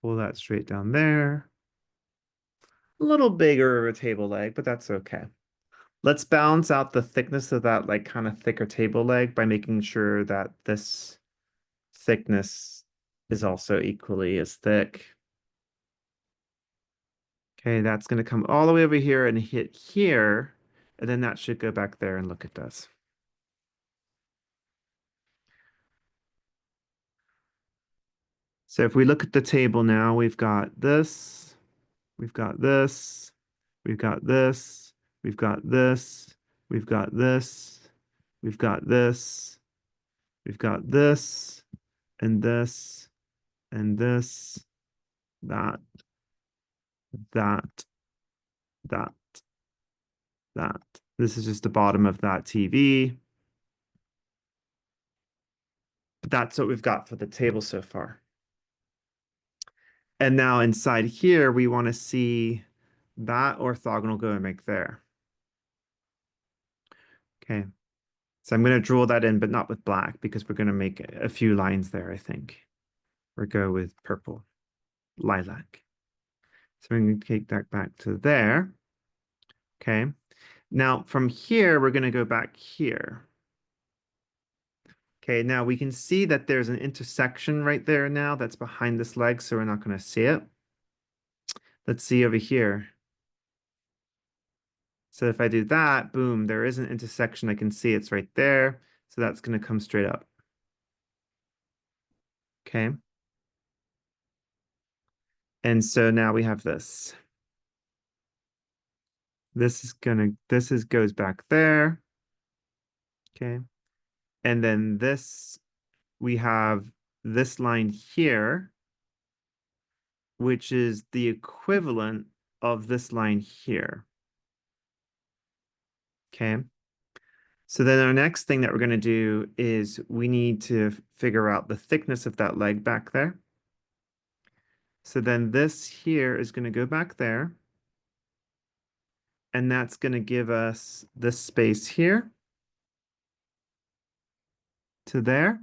Pull that straight down there. A little bigger of a table leg, but that's okay. Let's balance out the thickness of that like kind of thicker table leg by making sure that this thickness is also equally as thick. Okay, that's going to come all the way over here and hit here, and then that should go back there and look at this. So if we look at the table now, we've got this, we've got this, we've got this, we've got this, we've got this, we've got this, we've got this, and this, and this, that, that, that, that. This is just the bottom of that TV. But that's what we've got for the table so far. And now inside here, we want to see that orthogonal go and make there. Okay. So I'm going to draw that in, but not with black because we're going to make a few lines there, I think. Or go with purple, lilac. So I'm going to take that back to there. Okay. Now from here, we're going to go back here. Okay, now we can see that there's an intersection right there now that's behind this leg, so we're not going to see it. Let's see over here. So if I do that, boom, there is an intersection. I can see it's right there. So that's going to come straight up. Okay. And so now we have this. This is goes back there. Okay. And then this, we have this line here, which is the equivalent of this line here. Okay. So then our next thing that we're going to do is we need to figure out the thickness of that leg back there. So then this here is going to go back there. And that's going to give us this space here to there.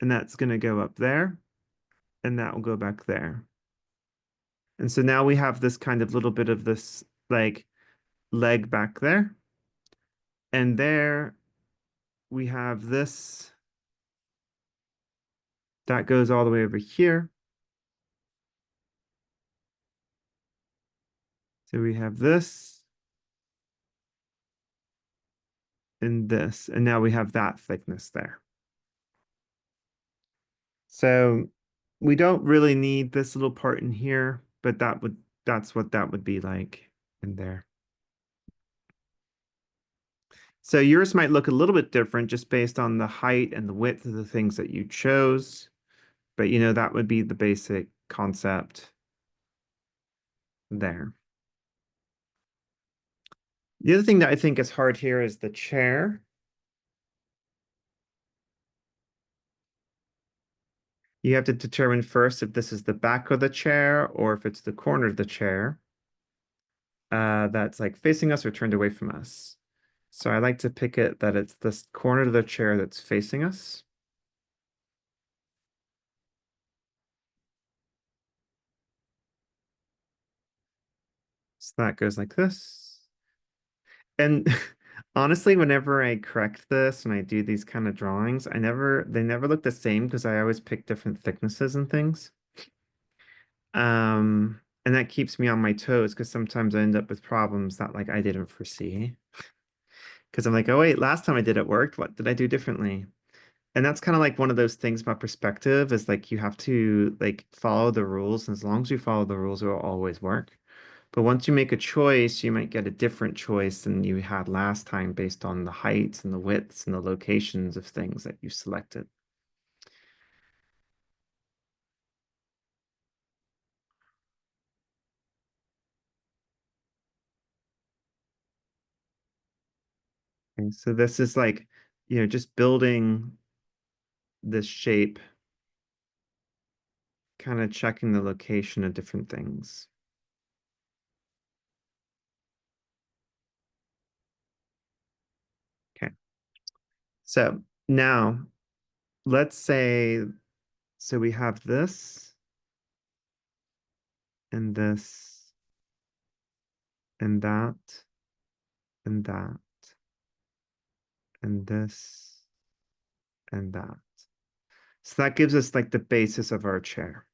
And that's going to go up there. And that will go back there. And so now we have this kind of little bit of this like leg back there. And there we have this that goes all the way over here. So we have this and this, and now we have that thickness there. So we don't really need this little part in here, but that's what that would be like in there. So yours might look a little bit different just based on the height and the width of the things that you chose. But that would be the basic concept there. The other thing that I think is hard here is the chair. You have to determine first if this is the back of the chair or if it's the corner of the chair that's like facing us or turned away from us. So I like to pick it that it's this corner of the chair that's facing us. So that goes like this. And honestly, whenever I correct this and I do these kind of drawings, they never look the same because I always pick different thicknesses and things. And that keeps me on my toes because sometimes I end up with problems that like I didn't foresee. Because I'm like, oh wait, last time I did it worked. What did I do differently? And that's kind of like one of those things about perspective is like you have to like follow the rules. And as long as you follow the rules, it will always work. But once you make a choice, you might get a different choice than you had last time based on the heights and the widths and the locations of things that you selected. And so this is like, just building this shape, kind of checking the location of different things. Okay. So now let's say, so we have this and this and that and that and this and that. So that gives us like the basis of our chair.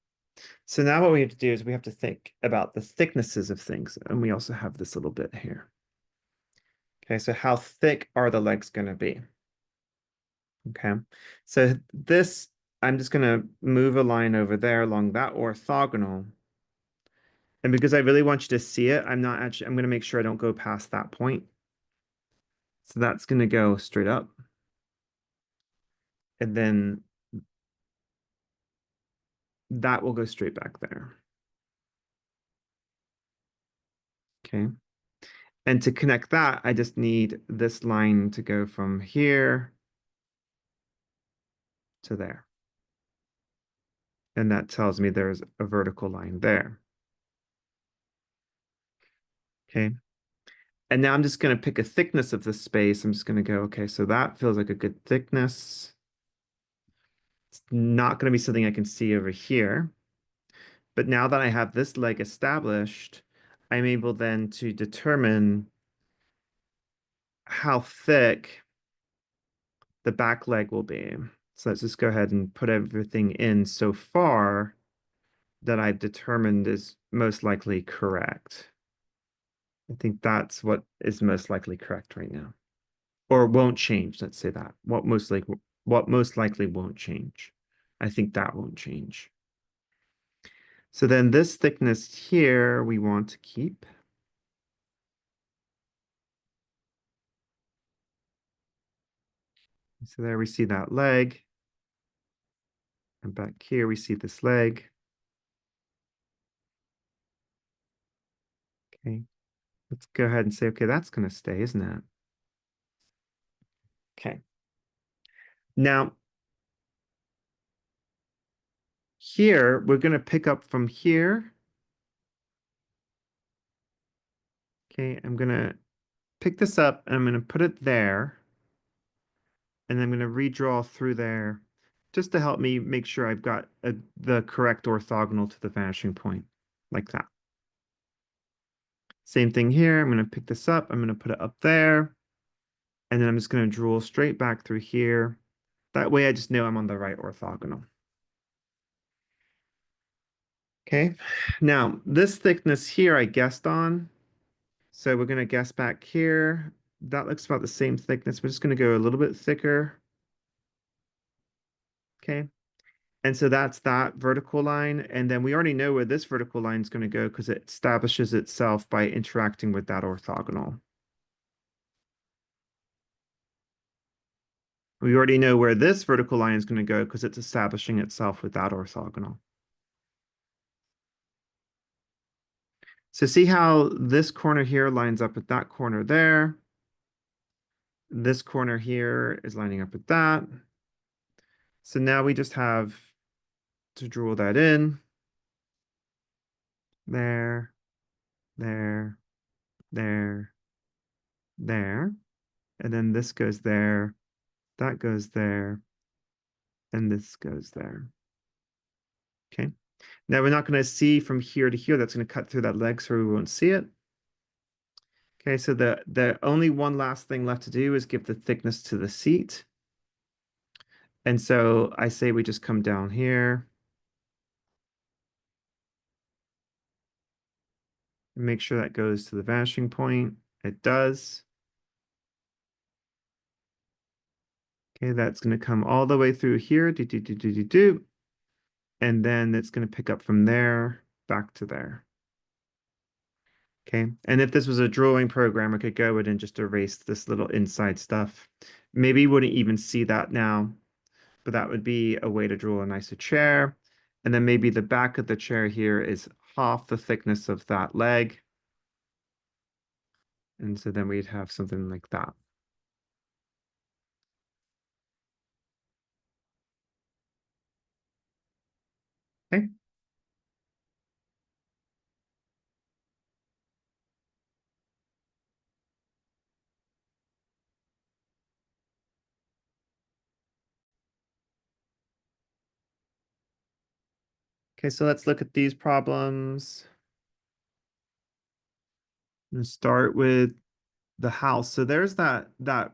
So now what we have to do is we have to think about the thicknesses of things. And we also have this little bit here. Okay, so how thick are the legs going to be? Okay, so this, I'm just going to move a line over there along that orthogonal. And because I really want you to see it, I'm going to make sure I don't go past that point. So that's going to go straight up. And then that will go straight back there. Okay. And to connect that, I just need this line to go from here to there. And that tells me there's a vertical line there. Okay. And now I'm just going to pick a thickness of the space. I'm just going to go, okay, so that feels like a good thickness. It's not going to be something I can see over here. But now that I have this leg established, I'm able then to determine how thick the back leg will be. So let's just go ahead and put everything in so far that I've determined is most likely correct. I think that's what is most likely correct right now. Or won't change, let's say that. What most likely won't change. I think that won't change. So then this thickness here we want to keep. So there we see that leg. And back here we see this leg. Okay. Let's go ahead and say, okay, that's going to stay, isn't it? Okay. Now, here, we're going to pick up from here. Okay, I'm going to pick this up and I'm going to put it there. And then I'm going to redraw through there just to help me make sure I've got the correct orthogonal to the vanishing point, like that. Same thing here. I'm going to pick this up. I'm going to put it up there. And then I'm just going to draw straight back through here. That way I just know I'm on the right orthogonal. Okay, now this thickness here I guessed on. So we're going to guess back here. That looks about the same thickness. We're just going to go a little bit thicker. Okay, and so that's that vertical line. And then we already know where this vertical line is going to go because it establishes itself by interacting with that orthogonal. We already know where this vertical line is going to go because it's establishing itself with that orthogonal. So see how this corner here lines up with that corner there. This corner here is lining up with that. So now we just have to draw that in. There, there, there, there. And then this goes there, that goes there, and this goes there. Okay. Now we're not going to see from here to here. That's going to cut through that leg so we won't see it. Okay, so the only one last thing left to do is give the thickness to the seat. And so I say we just come down here and make sure that goes to the vanishing point. It does. Okay, that's going to come all the way through here. Do, do, do, do, do, do. And then it's going to pick up from there back to there. Okay, and if this was a drawing program, I could go in and just erase this little inside stuff. Maybe you wouldn't even see that now, but that would be a way to draw a nicer chair. And then maybe the back of the chair here is half the thickness of that leg. And so then we'd have something like that. Okay. Okay, so let's look at these problems. I'm going to start with the house. So there's that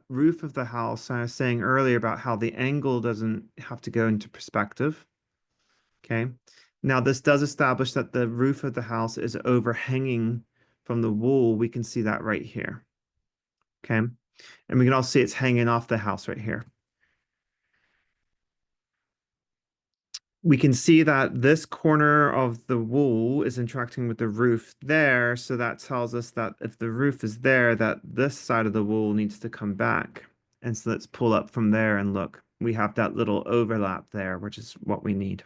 roof of the house. I was saying earlier about how the angle doesn't have to go into perspective. Okay. Now this does establish that the roof of the house is overhanging from the wall. We can see that right here. Okay. And we can also see it's hanging off the house right here. We can see that this corner of the wall is interacting with the roof there. So that tells us that if the roof is there, that this side of the wall needs to come back. And so let's pull up from there and look. We have that little overlap there, which is what we need.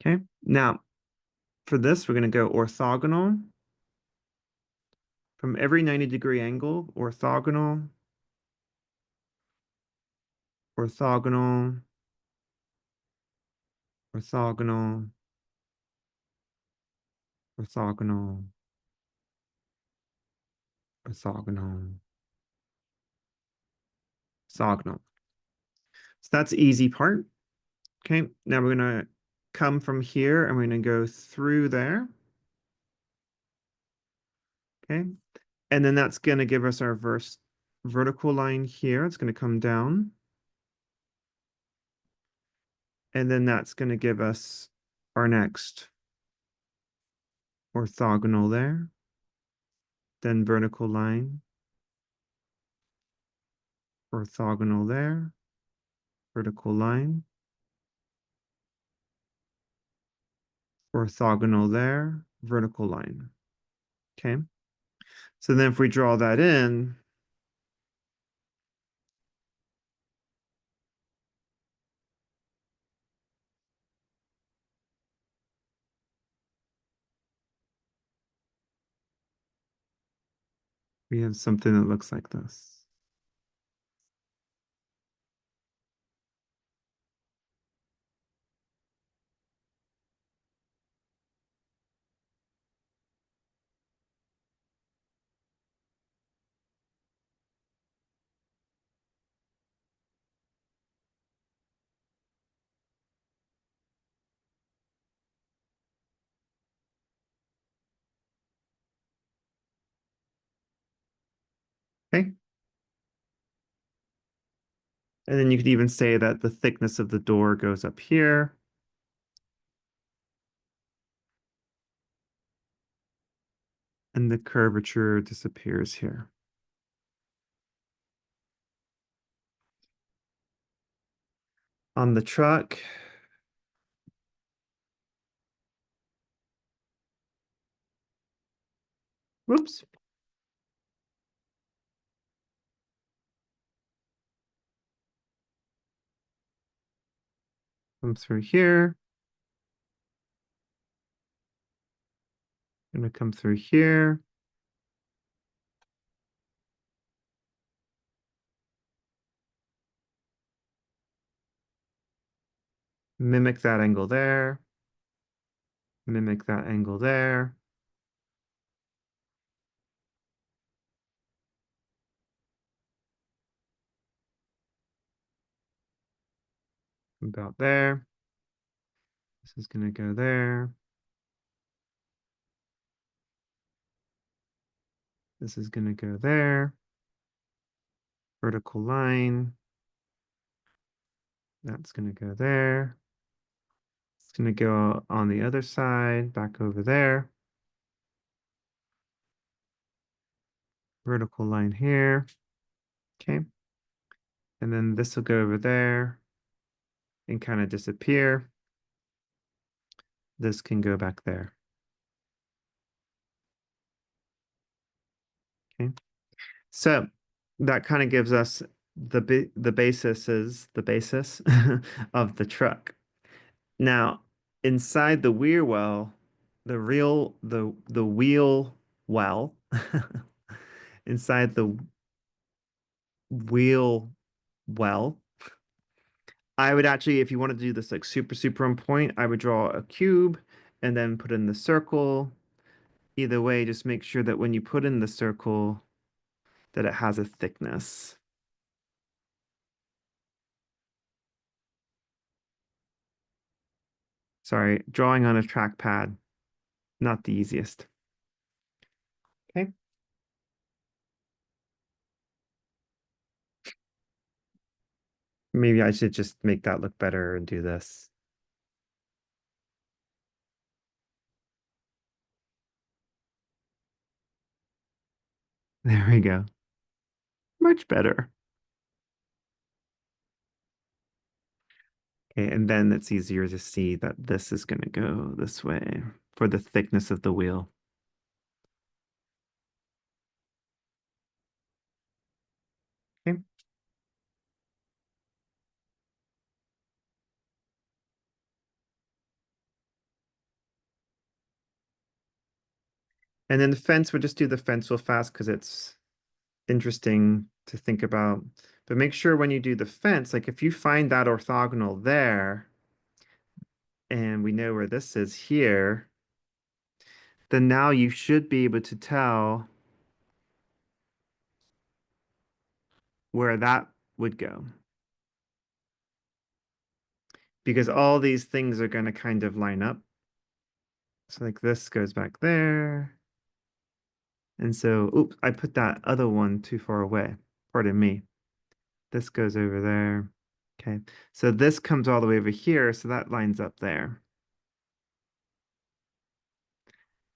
Okay. Now, for this, we're going to go orthogonal. From every 90-degree angle, orthogonal, orthogonal, orthogonal, orthogonal, orthogonal, orthogonal. So that's the easy part. Okay, now we're gonna come from here and we're gonna go through there. Okay, and then that's gonna give us our vertical line here. It's gonna come down. And then that's going to give us our next orthogonal there, then vertical line, orthogonal there, vertical line, orthogonal there, vertical line. Okay. So then if we draw that in, we have something that looks like this. Okay. And then you could even say that the thickness of the door goes up here. And the curvature disappears here. On the truck, whoops, comes through here, gonna come through here. Mimic that angle there, mimic that angle there. About there. This is gonna go there. This is gonna go there. Vertical line. That's gonna go there. It's gonna go on the other side, back over there. Vertical line here. Okay. And then this will go over there and kind of disappear. This can go back there. Okay. So that kind of gives us the basis is the basis of the truck. Now, inside the weir well, the wheel well, inside the wheel well, I would actually, if you want to do this like super on point, I would draw a cube and then put in the circle. Either way, just make sure that when you put in the circle, that it has a thickness. Sorry, drawing on a trackpad, not the easiest. Okay. Maybe I should just make that look better and do this. There we go. Much better. Okay, and then it's easier to see that this is going to go this way for the thickness of the wheel. Okay. And then the fence, we'll just do the fence real fast because it's interesting to think about. But make sure when you do the fence, like if you find that orthogonal there, and we know where this is here, then now you should be able to tell where that would go. Because all these things are going to kind of line up. So like this goes back there. And so, oops, I put that other one too far away. Pardon me. This goes over there. Okay. So this comes all the way over here, so that lines up there.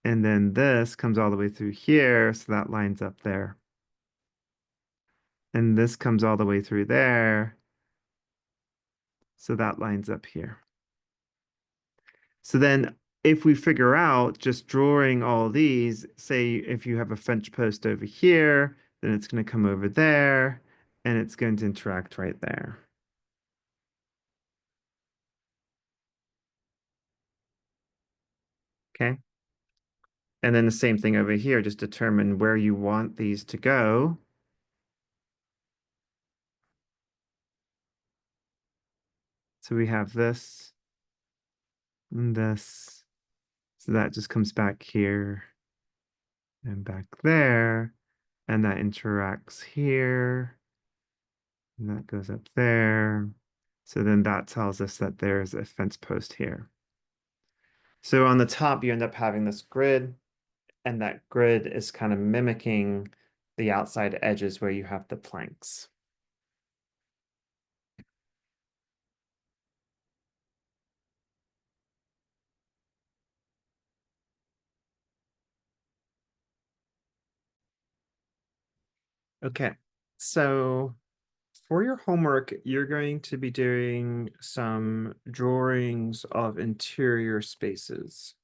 And then this comes all the way through here, so that lines up there. And this comes all the way through there, so that lines up here. So then if we figure out just drawing all these, say if you have a French post over here, then it's going to come over there, and it's going to interact right there. Okay. And then the same thing over here, just determine where you want these to go. So we have this and this. So that just comes back here and back there. And that interacts here. And that goes up there. So then that tells us that there's a fence post here. So on the top, you end up having this grid, and that grid is kind of mimicking the outside edges where you have the planks. Okay, so for your homework, you're going to be doing some drawings of interior spaces.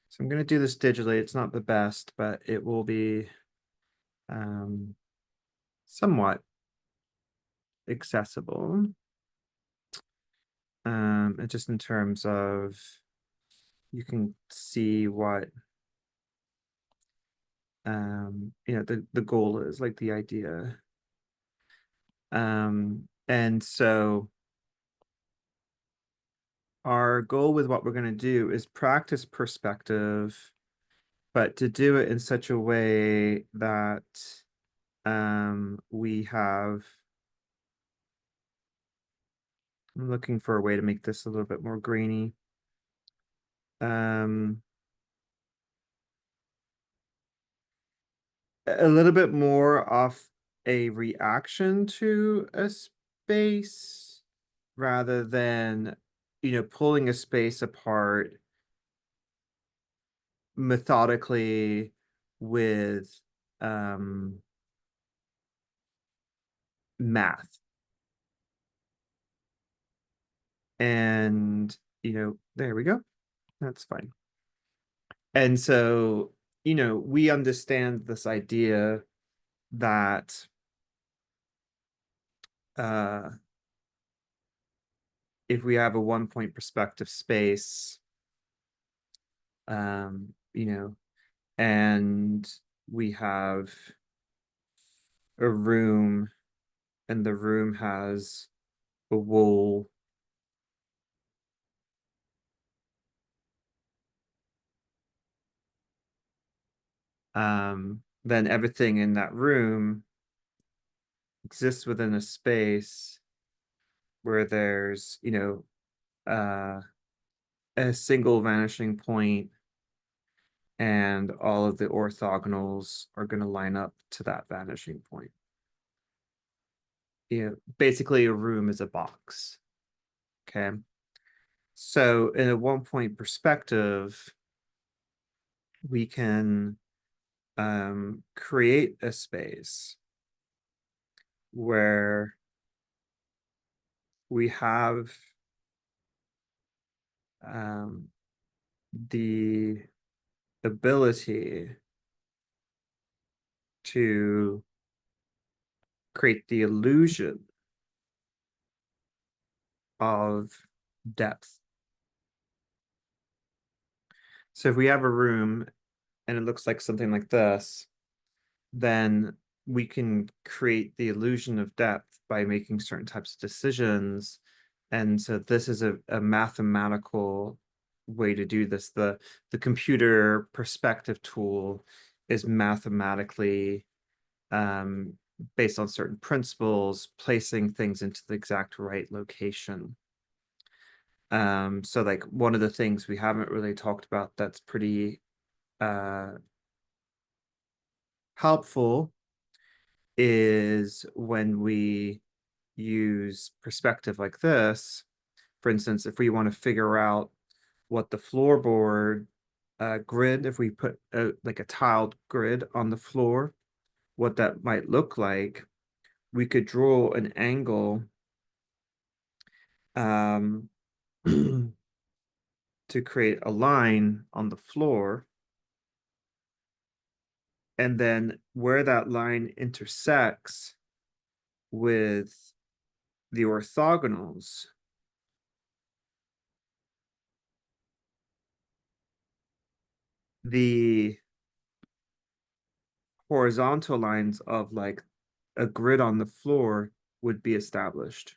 So I'm going to do this digitally. It's not the best, but it will be um, somewhat accessible. And just in terms of you can see what the goal is, like the idea. And so our goal with what we're going to do is practice perspective, but to do it in such a way that we have, I'm looking for a way to make this a little bit more grainy. Um, a little bit more off a reaction to a space rather than, pulling a space apart methodically with math. And, there we go. That's fine. And so, we understand this idea that uh, if we have a 1 point perspective space, um, you know, and we have a room, and the room has a wall, then everything in that room exists within a space where there's, uh, a single vanishing point, and all of the orthogonals are going to line up to that vanishing point. Basically a room is a box. Okay. So in a 1 point perspective, we can create a space where we have the ability to create the illusion of depth. So if we have a room and it looks like something like this, then we can create the illusion of depth by making certain types of decisions. And so this is a mathematical way to do this. The computer perspective tool is mathematically based on certain principles, placing things into the exact right location. So like one of the things we haven't really talked about that's pretty helpful is when we use perspective like this, for instance, if we want to figure out what the floorboard grid, if we put like a tiled grid on the floor, what that might look like, we could draw an angle um, to create a line on the floor. And then where that line intersects with the orthogonals, the horizontal lines of like a grid on the floor would be established.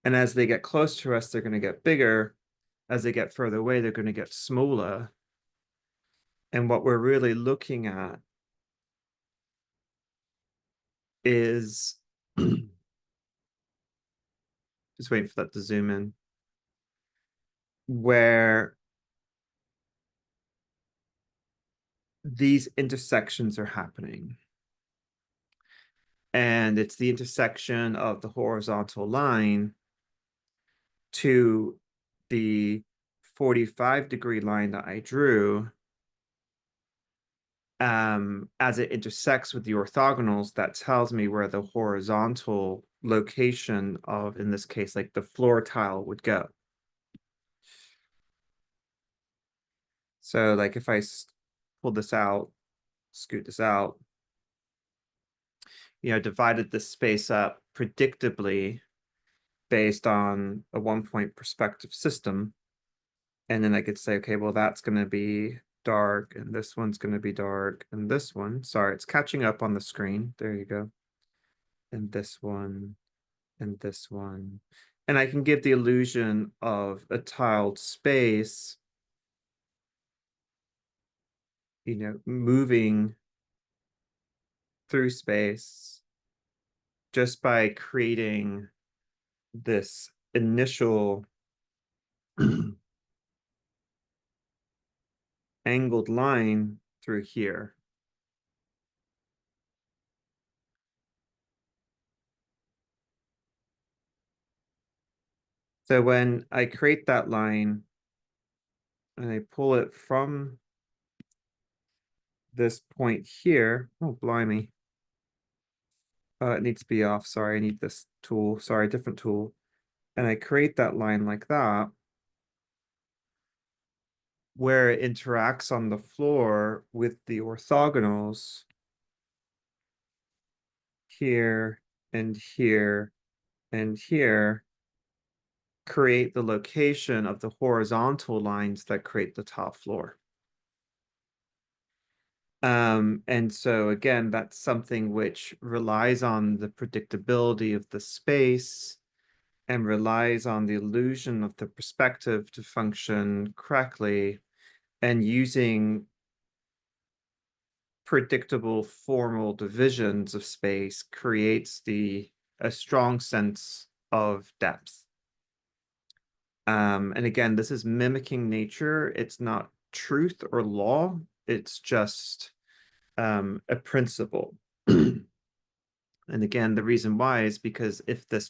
And as they get close to us, they're going to get bigger. As they get further away, they're going to get smaller. And what we're really looking at is just waiting for that to zoom in, where these intersections are happening. And it's the intersection of the horizontal line to the 45-degree line that I drew, as it intersects with the orthogonals, that tells me where the horizontal location of, in this case, like the floor tile would go. So like if I pull this out, scoot this out, divided this space up predictably based on a 1-point perspective system. And then I could say, okay, well, that's going to be dark, and this one's going to be dark, and this one, sorry, it's catching up on the screen. There you go. And this one, and this one. And I can give the illusion of a tiled space, moving through space just by creating this initial angled line through here. So when I create that line and I pull it from this point here, oh, blimey. It needs to be off. Sorry, I need this tool. Sorry, different tool. And I create that line like that, where it interacts on the floor with the orthogonals here and here and here, create the location of the horizontal lines that create the top floor. And so again, that's something which relies on the predictability of the space and relies on the illusion of the perspective to function correctly, and using predictable formal divisions of space creates a strong sense of depth. And again, this is mimicking nature. It's not truth or law. It's just a principle. And again, the reason why is because if this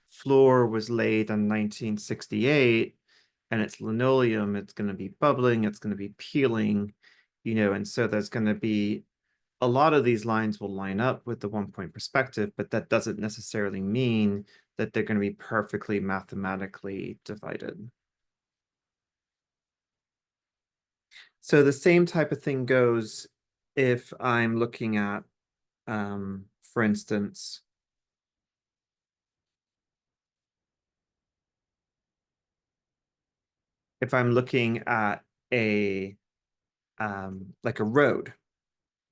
floor was laid in 1968 and it's linoleum, it's going to be bubbling, it's going to be peeling, and so there's going to be a lot of these lines will line up with the 1-point perspective, but that doesn't necessarily mean that they're going to be perfectly mathematically divided. So the same type of thing goes if I'm looking at, for instance, if I'm looking at a like a road,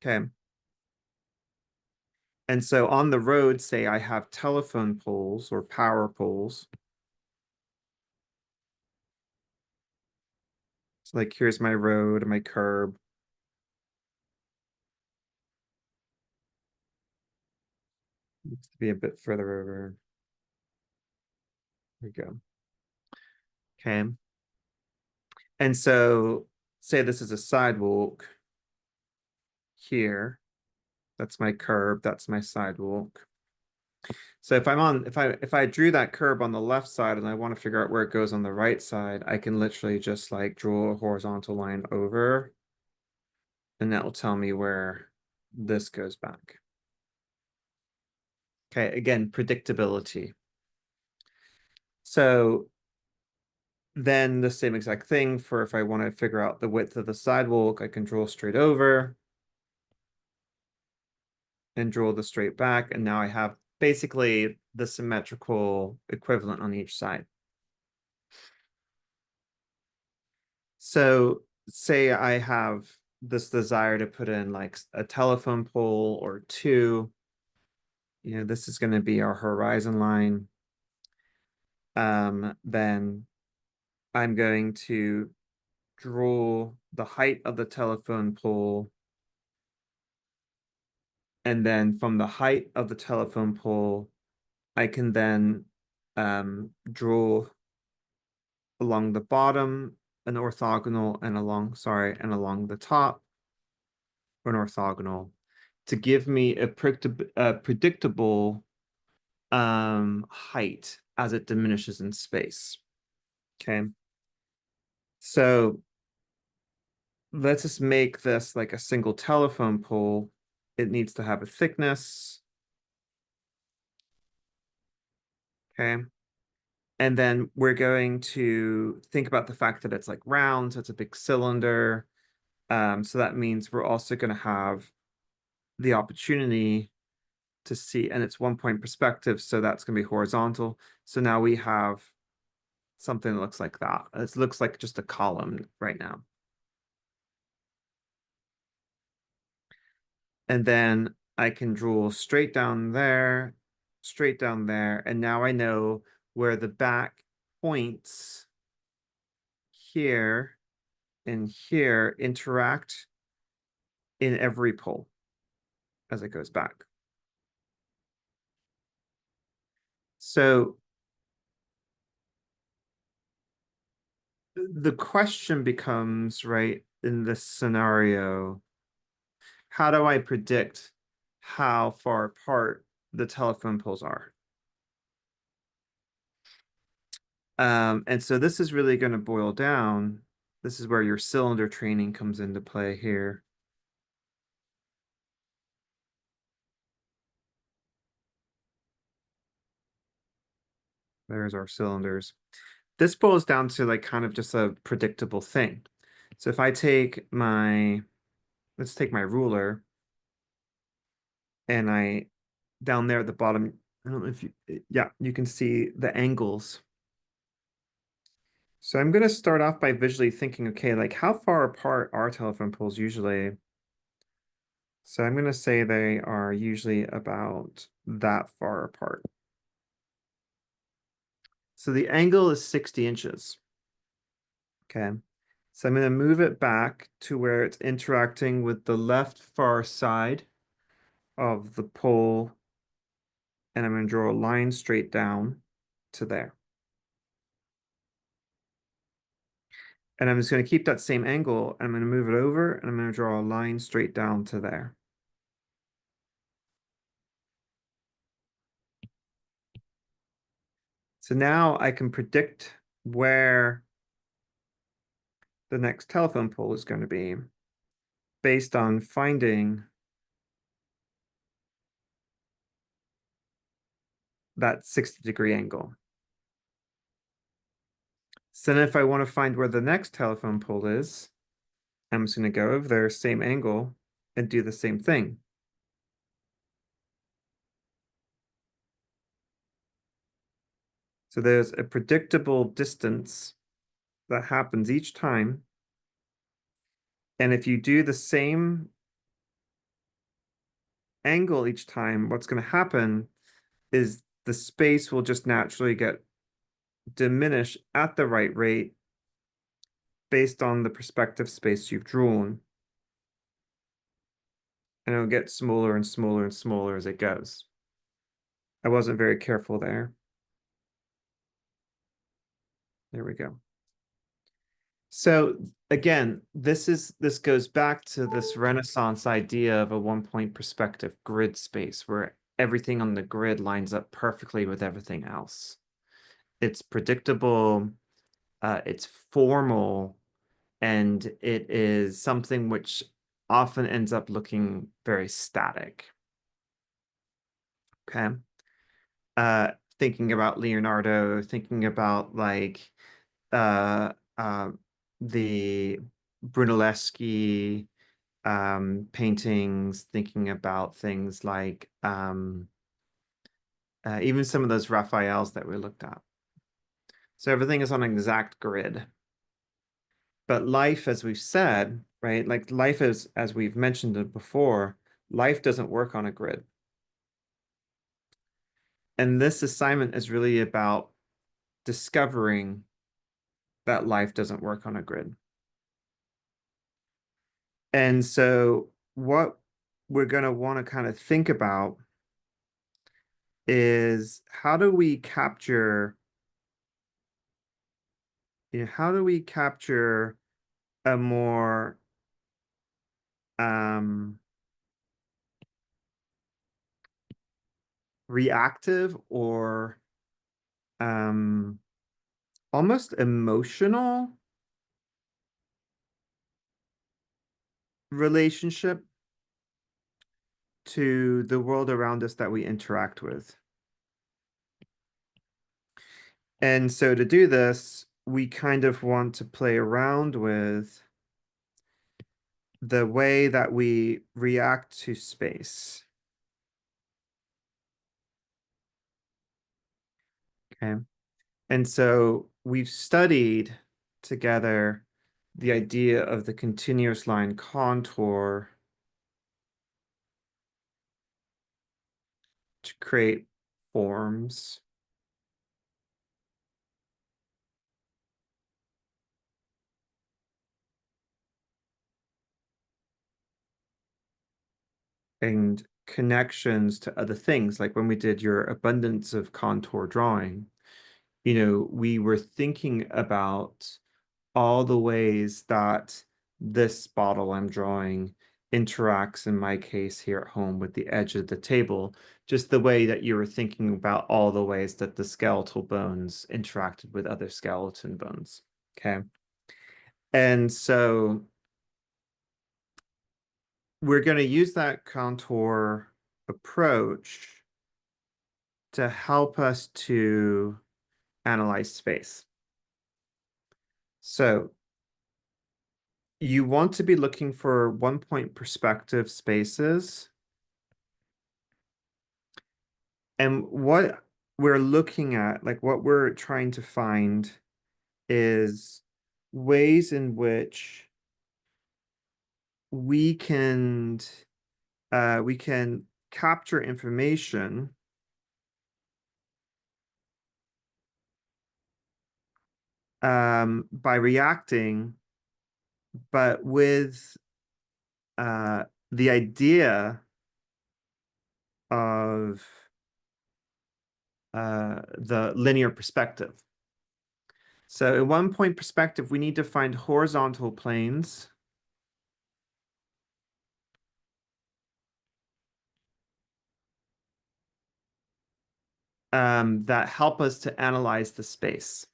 okay? And so on the road, say I have telephone poles or power poles. So like here's my road and my curb. Needs to be a bit further over. There we go. Okay. And so say this is a sidewalk here That's my curb. That's my sidewalk. So if I drew that curb on the left side and I want to figure out where it goes on the right side, I can literally just like draw a horizontal line over, and that will tell me where this goes back. Okay, again, predictability. So then the same exact thing for if I want to figure out the width of the sidewalk, I can draw straight over and draw the straight back. And now I have basically the symmetrical equivalent on each side. So say I have this desire to put in like a telephone pole or two, this is going to be our horizon line. Then I'm going to draw the height of the telephone pole. And then from the height of the telephone pole, I can then draw along the bottom an orthogonal and along the top an orthogonal to give me a predictable height as it diminishes in space. Okay. So let's just make this like a single telephone pole. It needs to have a thickness. Okay. And then we're going to think about the fact that it's like round, so it's a big cylinder. So that means we're also going to have the opportunity to see, and it's 1 point perspective, so that's going to be horizontal. So now we have something that looks like that. It looks like just a column right now. And then I can draw straight down there, and now I know where the back points here and here interact in every pole as it goes back. So the question becomes, right, in this scenario, how do I predict how far apart the telephone poles are? And so this is really going to boil down. This is where your cylinder training comes into play here. There's our cylinders. This boils down to like kind of just a predictable thing. So if I take let's take my ruler and down there at the bottom, I don't know if yeah, you can see the angles. So I'm going to start off by visually thinking, okay, like how far apart are telephone poles usually? So I'm going to say they are usually about that far apart. So the angle is 60 inches. Okay. So I'm going to move it back to where it's interacting with the left far side of the pole. And I'm going to draw a line straight down to there. And I'm just going to keep that same angle. And I'm going to move it over and I'm going to draw a line straight down to there. So now I can predict where the next telephone pole is going to be based on finding that 60-degree angle. So then if I want to find where the next telephone pole is, I'm just going to go over there, same angle, and do the same thing. So there's a predictable distance that happens each time. And if you do the same angle each time, what's going to happen is the space will just naturally get diminished at the right rate based on the perspective space you've drawn. And it'll get smaller and smaller and smaller as it goes. I wasn't very careful there. There we go. So again, this goes back to this Renaissance idea of a one-point perspective grid space where everything on the grid lines up perfectly with everything else. It's predictable, it's formal, and it is something which often ends up looking very static. Okay. Uh, Thinking about Leonardo, thinking about like uh, uh, the Brunelleschi paintings, thinking about things like even some of those Raphaels that we looked at. So everything is on an exact grid. But life, as we've said, right? Like life is, as we've mentioned it before, life doesn't work on a grid. And this assignment is really about discovering that life doesn't work on a grid. And so what we're going to want to kind of think about is how do we capture a more um, reactive or um, almost emotional relationship to the world around us that we interact with. And so to do this, we kind of want to play around with the way that we react to space. Okay. And so we've studied together the idea of the continuous line contour to create forms. And connections to other things. Like when we did your abundance of contour drawing, we were thinking about all the ways that this bottle I'm drawing interacts in my case here at home with the edge of the table, just the way that you were thinking about all the ways that the skeletal bones interacted with other skeleton bones. Okay. And so we're going to use that contour approach to help us to analyze space. So you want to be looking for one-point perspective spaces. And what we're looking at, like what we're trying to find, is ways in which we can we can capture information by reacting, but with uh, the idea of the linear perspective. So in one point perspective, we need to find horizontal planes that help us to analyze the space.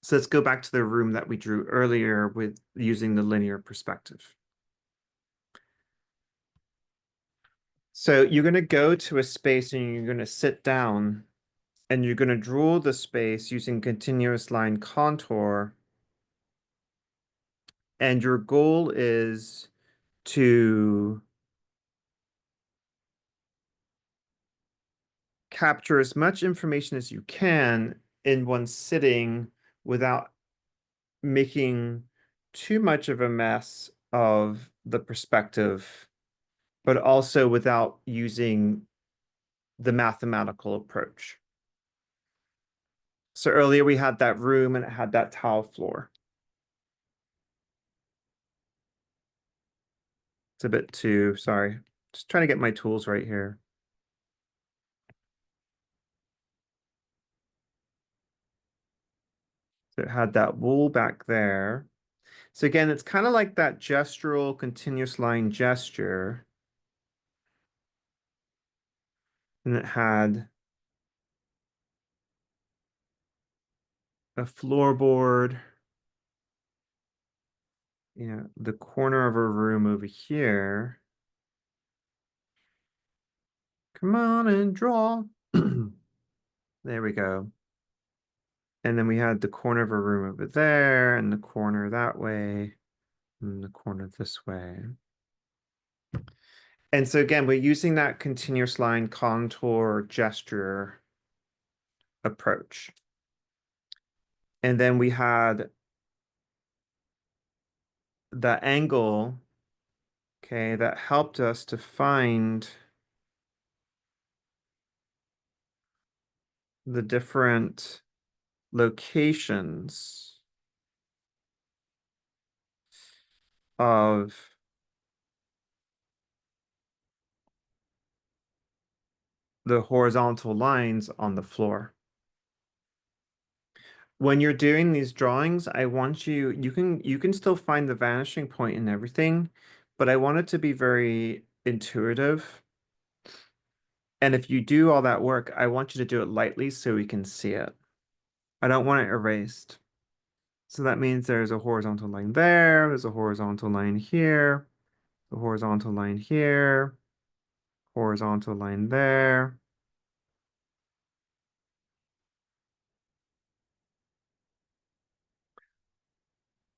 So let's go back to the room that we drew earlier with using the linear perspective. So you're going to go to a space and you're going to sit down and you're going to draw the space using continuous line contour. And your goal is to capture as much information as you can in one sitting without making too much of a mess of the perspective, but also without using the mathematical approach. So earlier we had that room and it had that tile floor. It's a bit too, sorry. Just trying to get my tools right here. So it had that wool back there. So again, it's kind of like that gestural continuous line gesture. And it had a floorboard, the corner of a room over here. Come on and draw. There we go. And then we had the corner of a room over there, and the corner that way, and the corner this way. And so again, we're using that continuous line contour gesture approach. And then we had the angle, okay, that helped us to find the different locations of the horizontal lines on the floor. When you're doing these drawings, I want you can still find the vanishing point and everything, but I want it to be very intuitive. And if you do all that work, I want you to do it lightly so we can see it. I don't want it erased. So that means there's a horizontal line there, there's a horizontal line here, a horizontal line here, horizontal line there.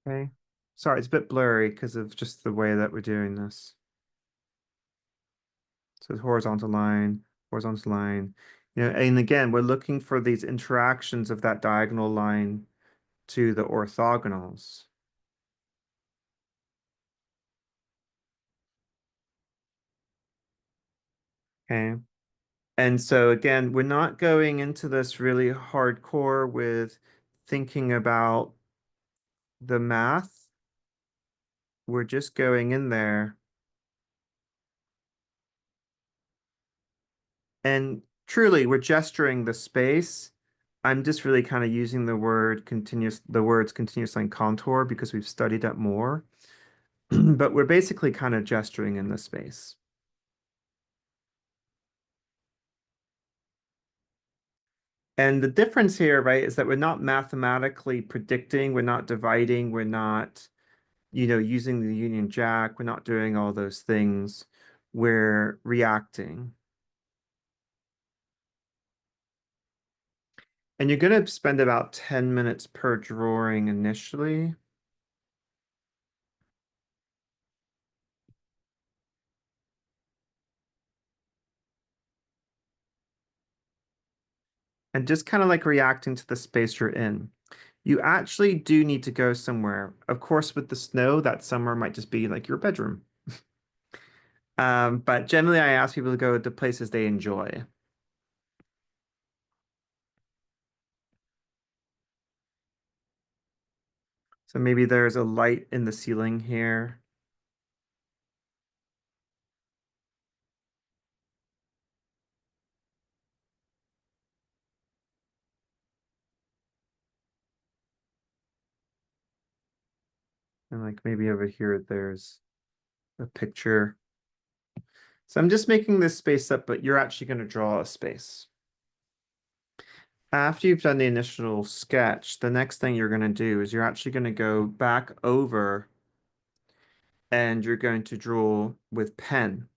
Okay. Sorry, it's a bit blurry because of just the way that we're doing this. So it's horizontal line, horizontal line. And again, we're looking for these interactions of that diagonal line to the orthogonals. Okay. And so again, we're not going into this really hardcore with thinking about the math. We're just going in there and truly we're gesturing the space. I'm just really kind of using the words continuous line contour because we've studied that more. But we're basically kind of gesturing in the space. And the difference here, right, is that we're not mathematically predicting, we're not dividing, we're not, using the Union Jack, we're not doing all those things. We're reacting. And you're going to spend about 10 minutes per drawing initially. And just kind of like reacting to the space you're in. You actually do need to go somewhere. Of course, with the snow, that somewhere might just be like your bedroom. But generally, I ask people to go to places they enjoy. So maybe there's a light in the ceiling here. And like maybe over here, there's a picture. So I'm just making this space up, but you're actually going to draw a space. After you've done the initial sketch, the next thing you're going to do is you're actually going to go back over and you're going to draw with pen.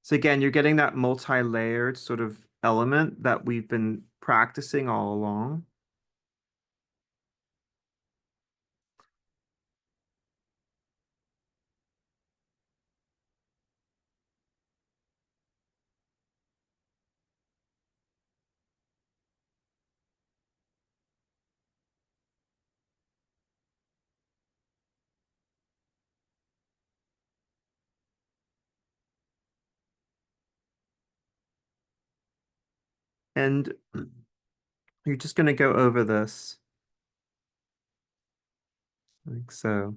So again, you're getting that multi-layered sort of element that we've been practicing all along. And you're just going to go over this like so.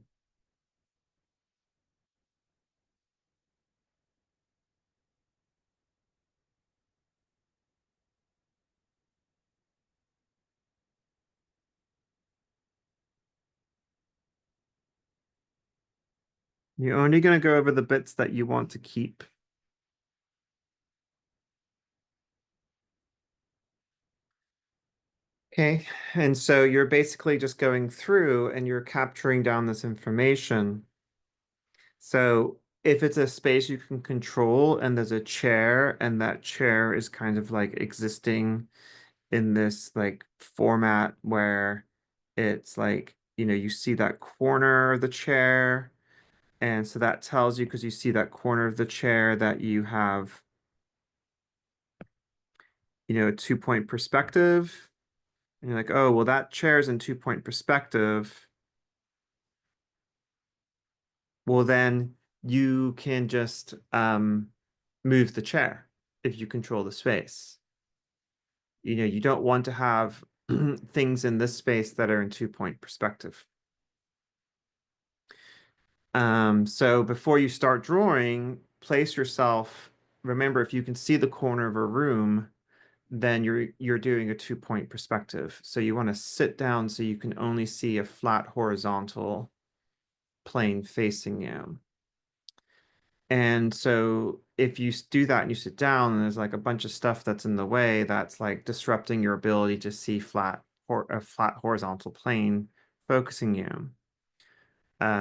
You're only going to go over the bits that you want to keep. Okay, and so you're basically just going through and you're capturing down this information. So if it's a space you can control and there's a chair and that chair is kind of like existing in this like format where it's like, you see that corner of the chair. And so that tells you because you see that corner of the chair that you have, a 2-point perspective. And you're like, oh, well, that chair's in 2-point perspective. Well, then you can just move the chair if you control the space. You don't want to have things in this space that are in 2-point perspective. So before you start drawing, place yourself, remember, if you can see the corner of a room, then you're doing a 2-point perspective. So you want to sit down so you can only see a flat horizontal plane facing you. And so if you do that and you sit down and there's like a bunch of stuff that's in the way that's like disrupting your ability to see a flat horizontal plane focusing you,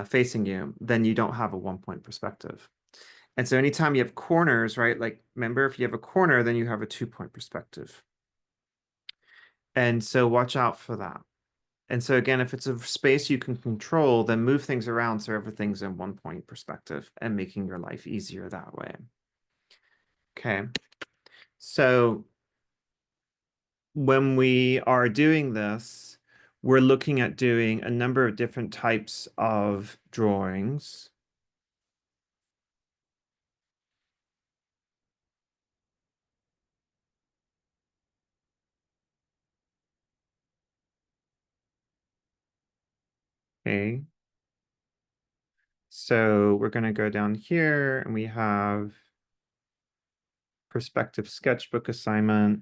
facing you, then you don't have a 1-point perspective. And so anytime you have corners, right? Like remember, if you have a corner, then you have a 2-point perspective. And so watch out for that. And so again, if it's a space you can control, then move things around so everything's in 1-point perspective and making your life easier that way. Okay. So when we are doing this, we're looking at doing a number of different types of drawings. Okay. So we're going to go down here and we have perspective sketchbook assignment.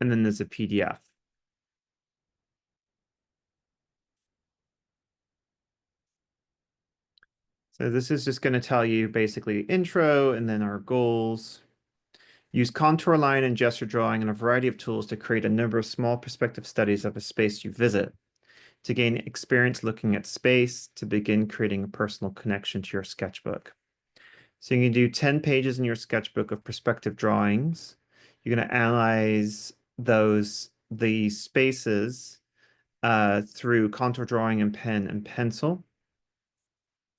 And then there's a PDF. So this is just going to tell you basically intro and then our goals. Use contour line and gesture drawing and a variety of tools to create a number of small perspective studies of a space you visit. To gain experience looking at space, to begin creating a personal connection to your sketchbook. So you can do 10 pages in your sketchbook of perspective drawings. You're going to analyze these spaces through contour drawing and pen and pencil.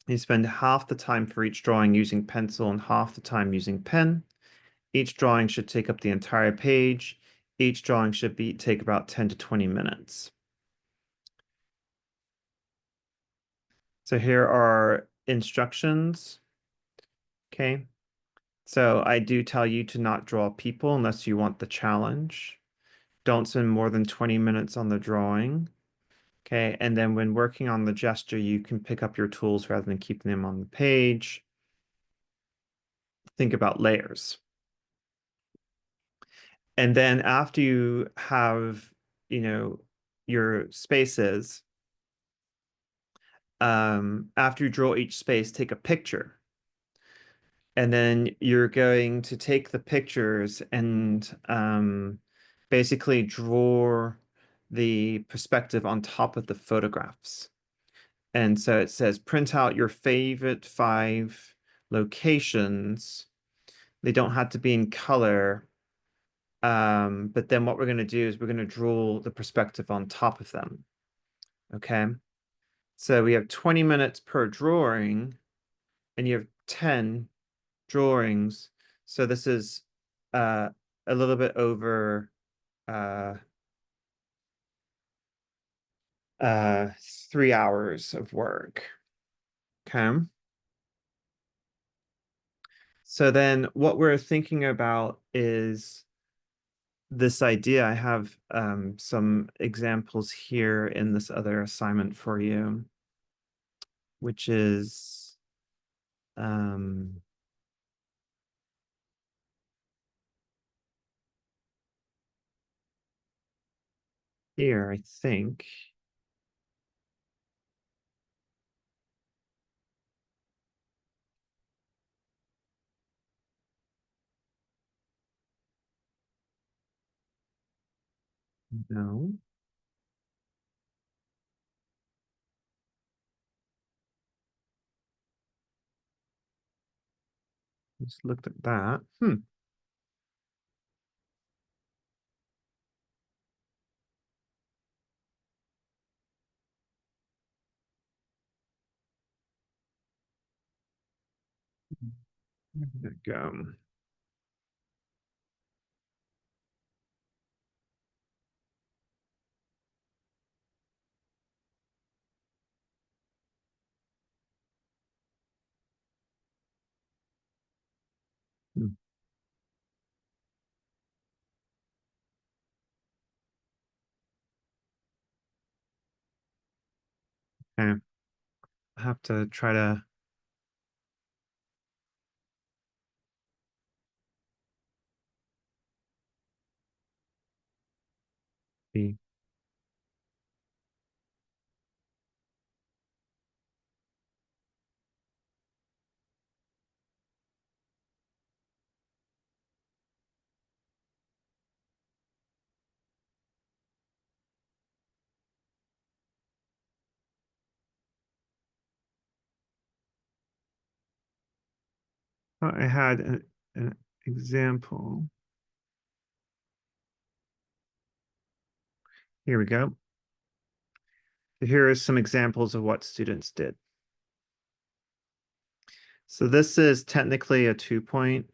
You spend half the time for each drawing using pencil and half the time using pen. Each drawing should take up the entire page. Each drawing should take about 10 to 20 minutes. So here are instructions. Okay. So I do tell you to not draw people unless you want the challenge. Don't spend more than 20 minutes on the drawing. Okay. And then when working on the gesture, you can pick up your tools rather than keeping them on the page. Think about layers. And then after you have, your spaces, after you draw each space, take a picture. And then you're going to take the pictures and basically draw the perspective on top of the photographs. And so it says print out your favorite 5 locations. They don't have to be in color. But then what we're going to do is we're going to draw the perspective on top of them. Okay. So we have 20 minutes per drawing, and you have 10 drawings. So this is uh, a little bit over uh, 3 hours of work. Okay. So then what we're thinking about is this idea. I have some examples here in this other assignment for you, which is um, here, I think. No, just looked at that. Where did it go? Hmm. Okay, I have to try to be. I had an example. Here we go. Here are some examples of what students did. So this is technically a 2 point.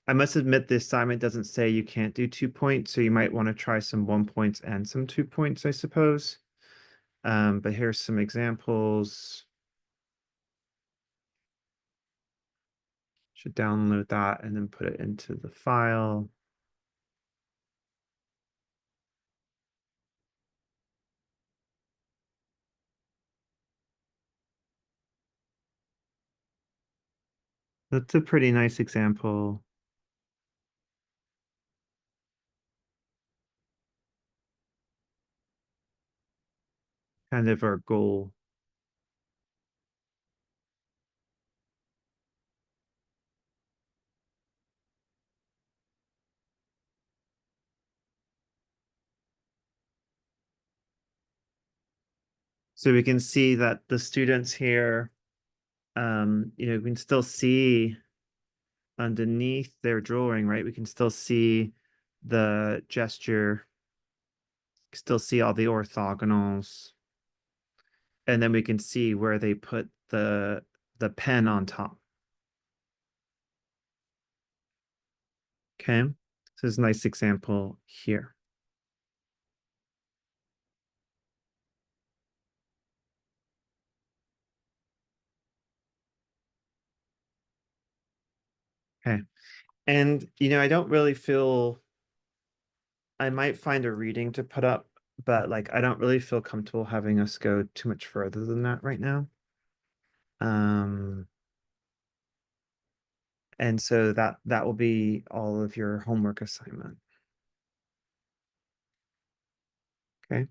I must admit the assignment doesn't say you can't do 2 points, so you might want to try some 1 points and some 2 points, I suppose. But here's some examples. Should download that and then put it into the file. That's a pretty nice example, kind of our goal. So we can see that the students here, we can still see underneath their drawing, right? We can still see the gesture, still see all the orthogonals, and then we can see where they put the pen on top. Okay, so this is a nice example here. Okay, and I don't really feel I might find a reading to put up, but like I don't really feel comfortable having us go too much further than that right now. Um, and so that will be all of your homework assignment. Okay.